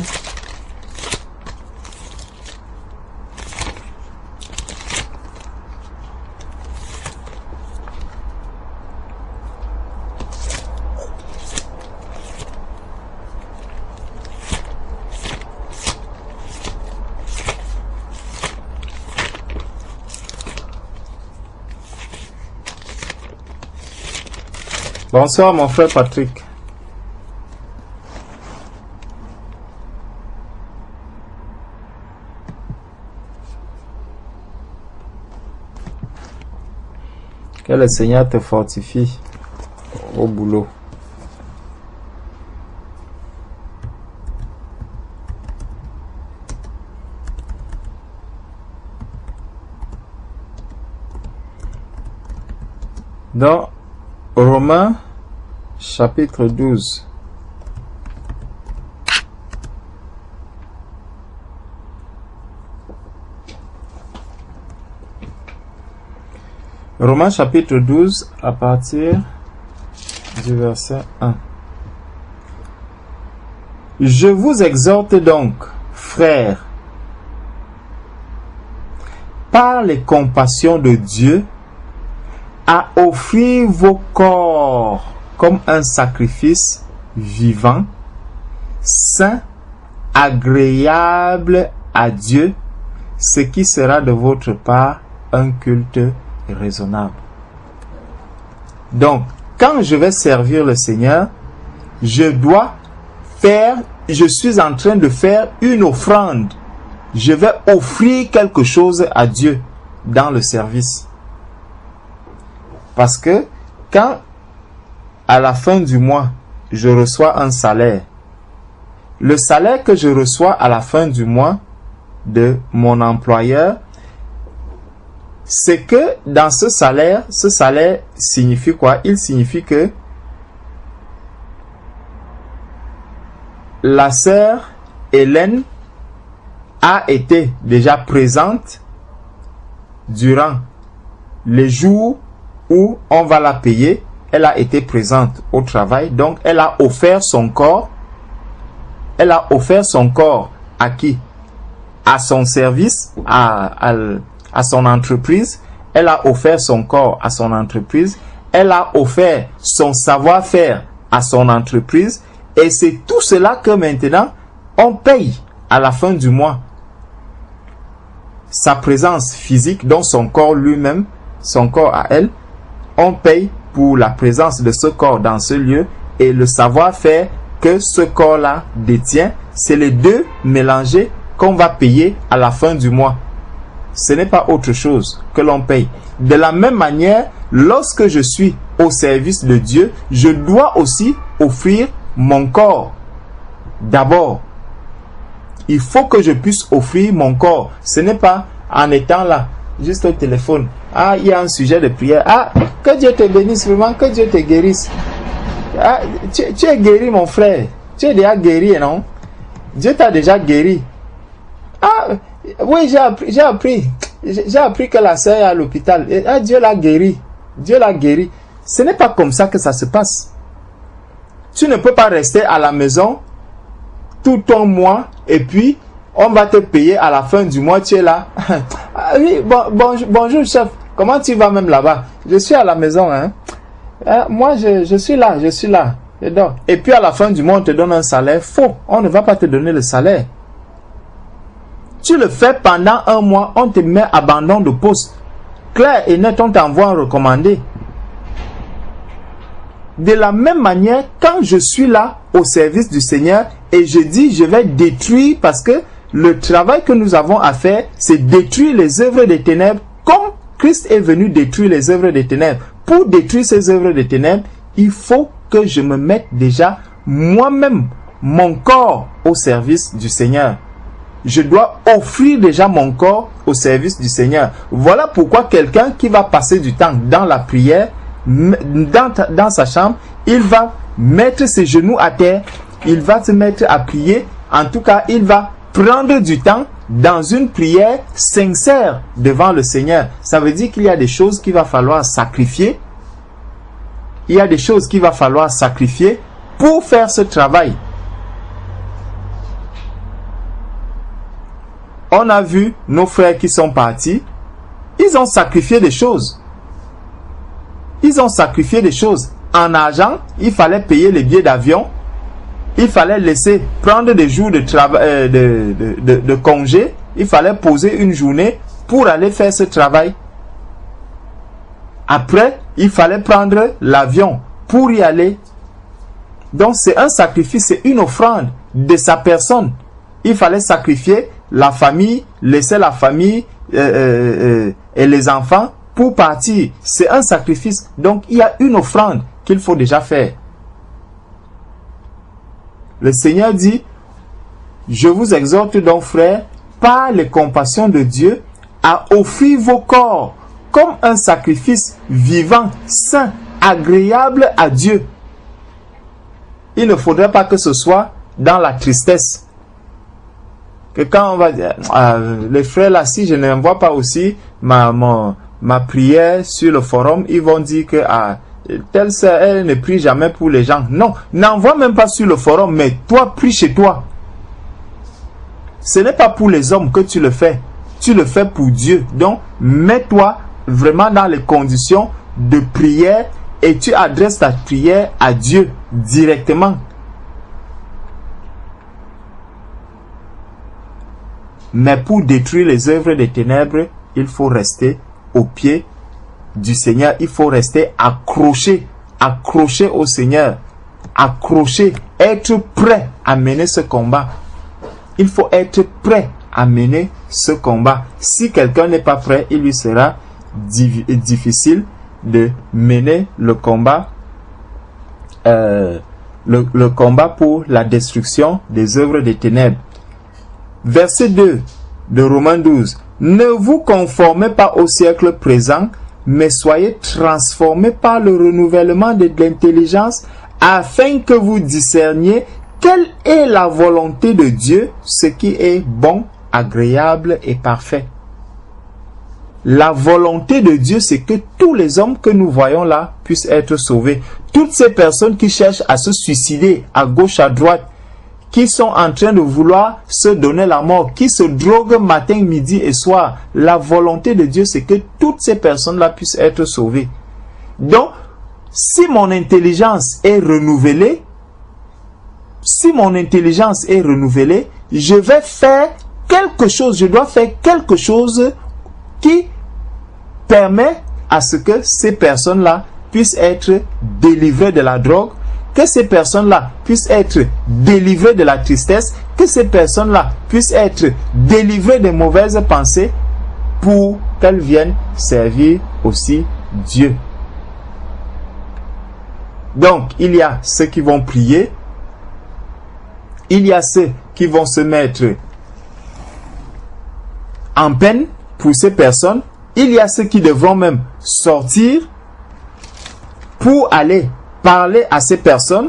bonsoir mon frère Patrick. Que le Seigneur te fortifie au boulot. Dans Romains chapitre 12. Romains chapitre 12 à partir du verset 1. Je vous exhorte donc, frères, par les compassions de Dieu, à offrir vos corps comme un sacrifice vivant, saint, agréable à Dieu, ce qui sera de votre part un culte raisonnable. Donc, quand je vais servir le Seigneur, je suis en train de faire une offrande. Je vais offrir quelque chose à Dieu dans le service. Parce que quand, à la fin du mois, je reçois un salaire, le salaire que je reçois à la fin du mois de mon employeur, c'est que dans ce salaire signifie quoi? Il signifie que la sœur Hélène a été déjà présente durant les jours où on va la payer. Elle a été présente au travail, donc elle a offert son corps. Elle a offert son corps à qui? À son service, à son entreprise. Elle a offert son corps à son entreprise. Elle a offert son savoir-faire à son entreprise. Et c'est tout cela que maintenant, on paye à la fin du mois. Sa présence physique, donc son corps lui-même, son corps à elle, on paye pour la présence de ce corps dans ce lieu et le savoir-faire que ce corps-là détient. C'est les deux mélangés qu'on va payer à la fin du mois. Ce n'est pas autre chose que l'on paye. De la même manière, lorsque je suis au service de Dieu, je dois aussi offrir mon corps. D'abord, il faut que je puisse offrir mon corps. Ce n'est pas en étant là, juste au téléphone. Ah, il y a un sujet de prière. Ah, que Dieu te bénisse vraiment, que Dieu te guérisse. Ah, tu es guéri, mon frère. Tu es déjà guéri, non? Dieu t'a déjà guéri. Ah, oui, j'ai appris que la sœur est à l'hôpital. Ah, Dieu l'a guéri. Dieu l'a guéri. Ce n'est pas comme ça que ça se passe. Tu ne peux pas rester à la maison tout un mois et puis on va te payer à la fin du mois. Tu es là. Ah, oui, bonjour chef. Comment tu vas même là-bas? Je suis à la maison. Hein? Moi, je suis là. Et puis à la fin du mois, on te donne un salaire faux. On ne va pas te donner le salaire. Tu le fais pendant un mois, on te met abandon de poste. Clair et net, on t'envoie un recommandé. De la même manière, quand je suis là au service du Seigneur et je dis je vais détruire, parce que le travail que nous avons à faire, c'est détruire les œuvres des ténèbres comme Christ est venu détruire les œuvres des ténèbres. Pour détruire ces œuvres des ténèbres, il faut que je me mette déjà moi-même, mon corps au service du Seigneur. Je dois offrir déjà mon corps au service du Seigneur. Voilà pourquoi quelqu'un qui va passer du temps dans la prière, dans sa chambre, il va mettre ses genoux à terre, il va se mettre à prier. En tout cas, il va prendre du temps dans une prière sincère devant le Seigneur. Ça veut dire qu'il y a des choses qu'il va falloir sacrifier. Il y a des choses qu'il va falloir sacrifier pour faire ce travail. On a vu nos frères qui sont partis. Ils ont sacrifié des choses. Ils ont sacrifié des choses. En argent, il fallait payer les billets d'avion. Il fallait laisser prendre des jours de travail, de congé. Il fallait poser une journée pour aller faire ce travail. Après, il fallait prendre l'avion pour y aller. Donc, c'est un sacrifice, c'est une offrande de sa personne. Il fallait sacrifier la famille, laisser la famille et les enfants pour partir. C'est un sacrifice. Donc, il y a une offrande qu'il faut déjà faire. Le Seigneur dit, je vous exhorte donc, frères, par les compassions de Dieu, à offrir vos corps comme un sacrifice vivant, saint, agréable à Dieu. Il ne faudrait pas que ce soit dans la tristesse. Que quand on va dire, les frères là, si je n'envoie pas aussi mon ma prière sur le forum, ils vont dire que telle sœur, elle ne prie jamais pour les gens. Non, n'envoie même pas sur le forum, mais toi, prie chez toi. Ce n'est pas pour les hommes que tu le fais pour Dieu. Donc, mets-toi vraiment dans les conditions de prière et tu adresses ta prière à Dieu directement. Mais pour détruire les œuvres des ténèbres, il faut rester au pied du Seigneur. Il faut rester accroché au Seigneur. Accroché, être prêt à mener ce combat. Il faut être prêt à mener ce combat. Si quelqu'un n'est pas prêt, il lui sera difficile de mener le combat. Le combat pour la destruction des œuvres des ténèbres. Verset 2 de Romains 12. Ne vous conformez pas au siècle présent, mais soyez transformés par le renouvellement de l'intelligence, afin que vous discerniez quelle est la volonté de Dieu, ce qui est bon, agréable et parfait. La volonté de Dieu, c'est que tous les hommes que nous voyons là puissent être sauvés. Toutes ces personnes qui cherchent à se suicider à gauche, à droite, qui sont en train de vouloir se donner la mort, qui se droguent matin, midi et soir. La volonté de Dieu, c'est que toutes ces personnes-là puissent être sauvées. Donc, si mon intelligence est renouvelée, je vais faire quelque chose, je dois faire quelque chose qui permet à ce que ces personnes-là puissent être délivrées de la drogue, que ces personnes-là puissent être délivrées de la tristesse, que ces personnes-là puissent être délivrées des mauvaises pensées pour qu'elles viennent servir aussi Dieu. Donc, il y a ceux qui vont prier, il y a ceux qui vont se mettre en peine pour ces personnes, il y a ceux qui devront même sortir pour aller parler à ces personnes.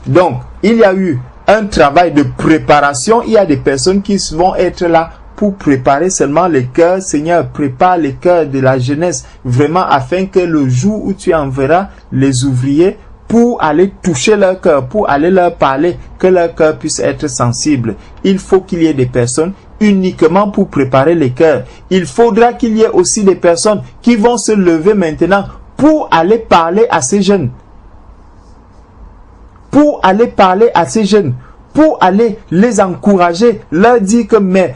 Donc, il y a eu un travail de préparation. Il y a des personnes qui vont être là pour préparer seulement les cœurs. Seigneur, prépare les cœurs de la jeunesse, vraiment, afin que le jour où tu enverras les ouvriers pour aller toucher leur cœur, pour aller leur parler, que leur cœur puisse être sensible. Il faut qu'il y ait des personnes uniquement pour préparer les cœurs. Il faudra qu'il y ait aussi des personnes qui vont se lever maintenant pour aller parler à ces jeunes. Pour aller parler à ces jeunes, pour aller les encourager, leur dire que mais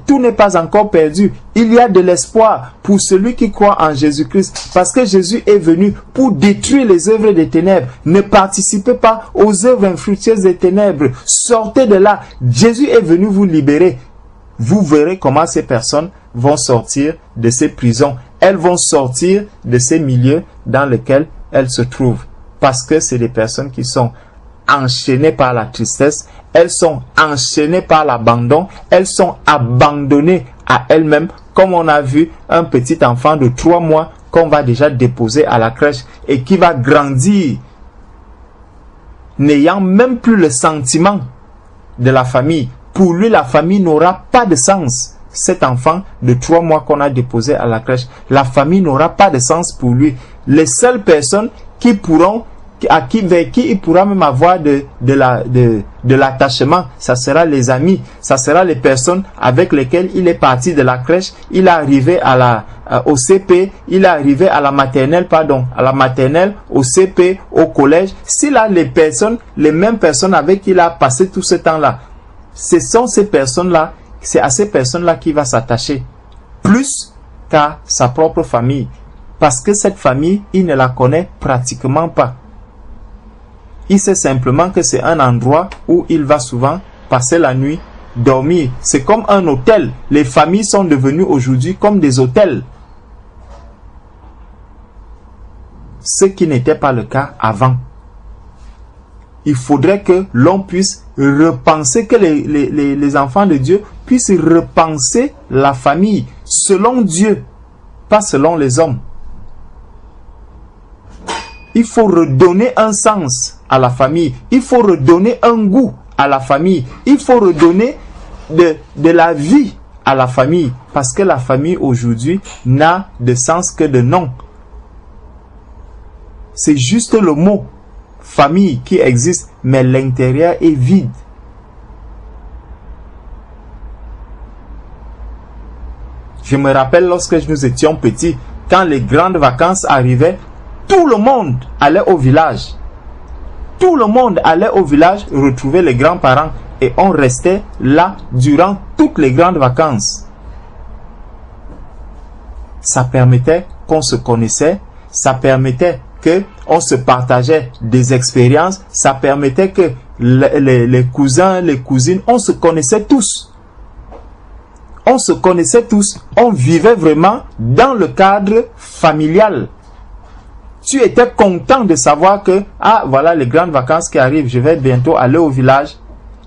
tout n'est pas encore perdu. Il y a de l'espoir pour celui qui croit en Jésus-Christ, parce que Jésus est venu pour détruire les œuvres des ténèbres. Ne participez pas aux œuvres infructueuses des ténèbres. Sortez de là. Jésus est venu vous libérer. Vous verrez comment ces personnes vont sortir de ces prisons. Elles vont sortir de ces milieux dans lesquels elles se trouvent. Parce que c'est des personnes qui sont enchaînées par la tristesse, elles sont enchaînées par l'abandon, elles sont abandonnées à elles-mêmes, comme on a vu un petit enfant de 3 mois qu'on va déjà déposer à la crèche et qui va grandir, n'ayant même plus le sentiment de la famille. Pour lui, la famille n'aura pas de sens. Cet enfant de 3 mois qu'on a déposé à la crèche, la famille n'aura pas de sens pour lui. Les seules personnes qui pourront, vers qui il pourra même avoir de l'attachement, ça sera les amis, ça sera les personnes avec lesquelles il est parti de la crèche, il est arrivé au CP, il est arrivé à la maternelle, au CP, au collège. S'il a les mêmes personnes avec qui il a passé tout ce temps-là, ce sont ces personnes-là, c'est à ces personnes-là qu'il va s'attacher, plus qu'à sa propre famille. Parce que cette famille, il ne la connaît pratiquement pas. Il sait simplement que c'est un endroit où il va souvent passer la nuit, dormir. C'est comme un hôtel. Les familles sont devenues aujourd'hui comme des hôtels. Ce qui n'était pas le cas avant. Il faudrait que l'on puisse repenser, que les enfants de Dieu puissent repenser la famille selon Dieu, pas selon les hommes. Il faut redonner un sens à la famille. Il faut redonner un goût à la famille. Il faut redonner de la vie à la famille. Parce que la famille aujourd'hui n'a de sens que de nom. C'est juste le mot famille qui existe, mais l'intérieur est vide. Je me rappelle lorsque nous étions petits, quand les grandes vacances arrivaient, tout le monde allait au village. Tout le monde allait au village retrouver les grands-parents et on restait là durant toutes les grandes vacances. Ça permettait qu'on se connaissait, ça permettait qu'on se partageait des expériences, ça permettait que les cousins, les cousines, on se connaissait tous. On se connaissait tous, on vivait vraiment dans le cadre familial. Tu étais content de savoir que, ah, voilà les grandes vacances qui arrivent, je vais bientôt aller au village.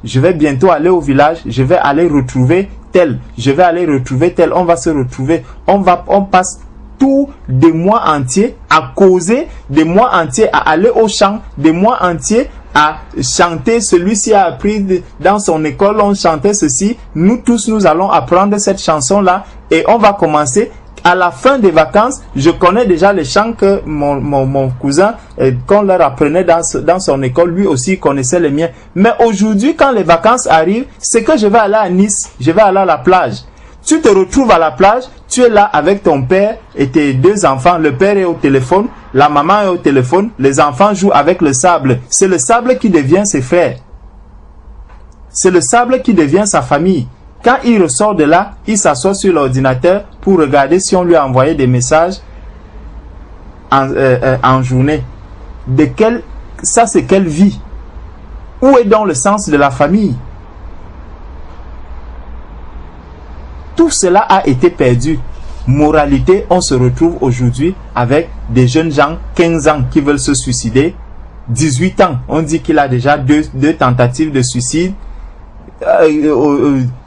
Je vais bientôt aller au village, je vais aller retrouver tel, je vais aller retrouver tel, on va se retrouver, on passe tous des mois entiers à causer, des mois entiers à aller au champ, des mois entiers à chanter. Celui-ci a appris dans son école, on chantait ceci. Nous tous, nous allons apprendre cette chanson-là et on va commencer. À la fin des vacances, je connais déjà les chants que mon cousin, qu'on leur apprenait dans son école, lui aussi connaissait les miens. Mais aujourd'hui, quand les vacances arrivent, c'est que je vais aller à Nice, je vais aller à la plage. Tu te retrouves à la plage, tu es là avec ton père et tes deux enfants. Le père est au téléphone, la maman est au téléphone, les enfants jouent avec le sable. C'est le sable qui devient ses frères. C'est le sable qui devient sa famille. Quand il ressort de là, il s'assoit sur l'ordinateur pour regarder si on lui a envoyé des messages en journée. Ça c'est quelle vie? Où est donc le sens de la famille? Tout cela a été perdu. Moralité, on se retrouve aujourd'hui avec des jeunes gens, 15 ans, qui veulent se suicider. 18 ans, on dit qu'il a déjà deux tentatives de suicide.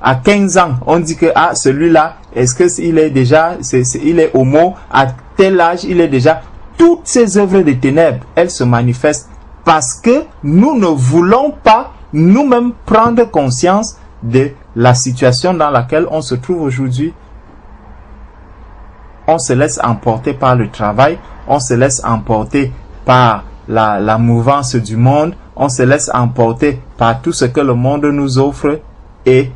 À 15 ans, on dit que ah, celui-là, est-ce que il est déjà, il est homo, à tel âge, il est déjà. Toutes ces œuvres de ténèbres, elles se manifestent parce que nous ne voulons pas nous-mêmes prendre conscience de la situation dans laquelle on se trouve aujourd'hui. On se laisse emporter par le travail, on se laisse emporter par la mouvance du monde, on se laisse emporter par tout ce que le monde nous offre et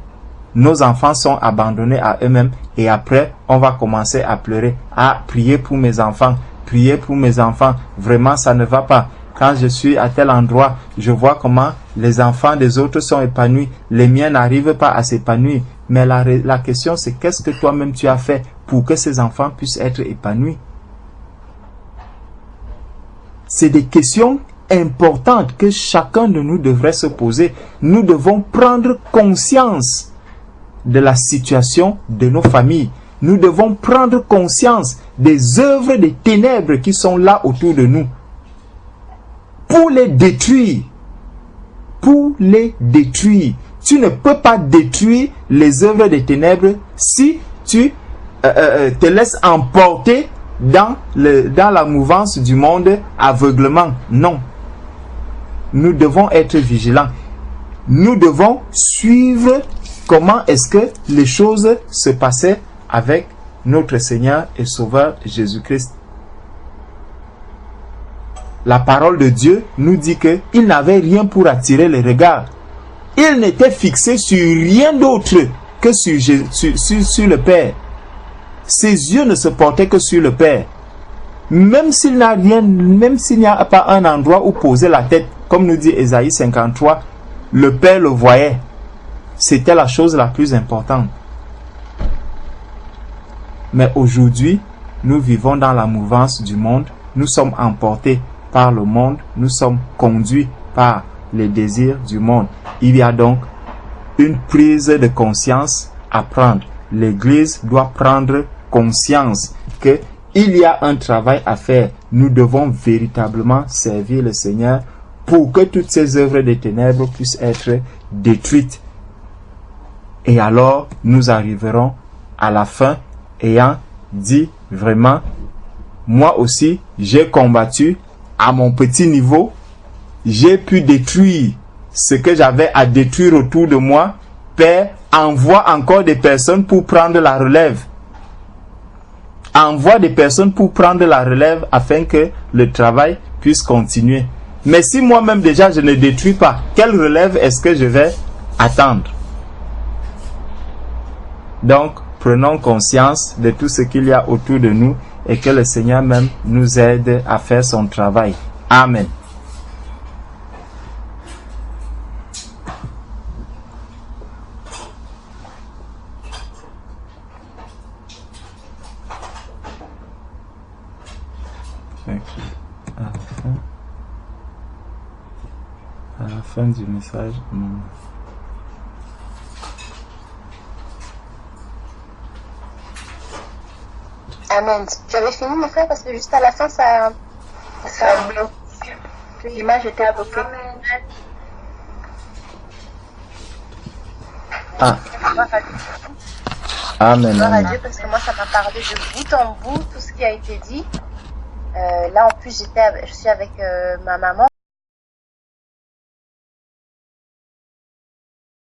nos enfants sont abandonnés à eux-mêmes et après on va commencer à pleurer. Ah, priez pour mes enfants, priez pour mes enfants, vraiment ça ne va pas. Quand je suis à tel endroit, je vois comment les enfants des autres sont épanouis, les miens n'arrivent pas à s'épanouir. Mais la question c'est qu'est-ce que toi-même tu as fait pour que ces enfants puissent être épanouis? C'est des questions importantes que chacun de nous devrait se poser. Nous devons prendre conscience de la situation de nos familles. Nous devons prendre conscience des œuvres des ténèbres qui sont là autour de nous. Pour les détruire. Pour les détruire. Tu ne peux pas détruire les œuvres des ténèbres si tu te laisses emporter dans la mouvance du monde aveuglement. Non. Nous devons être vigilants. Nous devons suivre comment est-ce que les choses se passaient avec notre Seigneur et Sauveur Jésus-Christ. La parole de Dieu nous dit qu'il n'avait rien pour attirer les regards. Il n'était fixé sur rien d'autre que sur le Père. Ses yeux ne se portaient que sur le Père. Même s'il n'y a pas un endroit où poser la tête, comme nous dit Ésaïe 53, le Père le voyait. C'était la chose la plus importante. Mais aujourd'hui, nous vivons dans la mouvance du monde. Nous sommes emportés par le monde. Nous sommes conduits par les désirs du monde. Il y a donc une prise de conscience à prendre. L'Église doit prendre conscience qu'il y a un travail à faire. Nous devons véritablement servir le Seigneur pour que toutes ces œuvres des ténèbres puissent être détruites. Et alors, nous arriverons à la fin ayant dit vraiment, moi aussi, j'ai combattu à mon petit niveau, j'ai pu détruire ce que j'avais à détruire autour de moi Père, envoie encore des personnes pour prendre la relève. Envoie des personnes pour prendre la relève afin que le travail puisse continuer. Mais si moi-même déjà je ne détruis pas, quelle relève est-ce que je vais attendre? Donc, prenons conscience de tout ce qu'il y a autour de nous et que le Seigneur même nous aide à faire son travail. Amen. À la fin du message. Amen. J'avais fini, mon frère, parce que juste à la fin, ça bloque. L'image était bloquée. Ah. Amen. Gloire à Amen. Dieu, parce que moi, ça m'a parlé de bout en bout, tout ce qui a été dit. Là, en plus, je suis avec ma maman.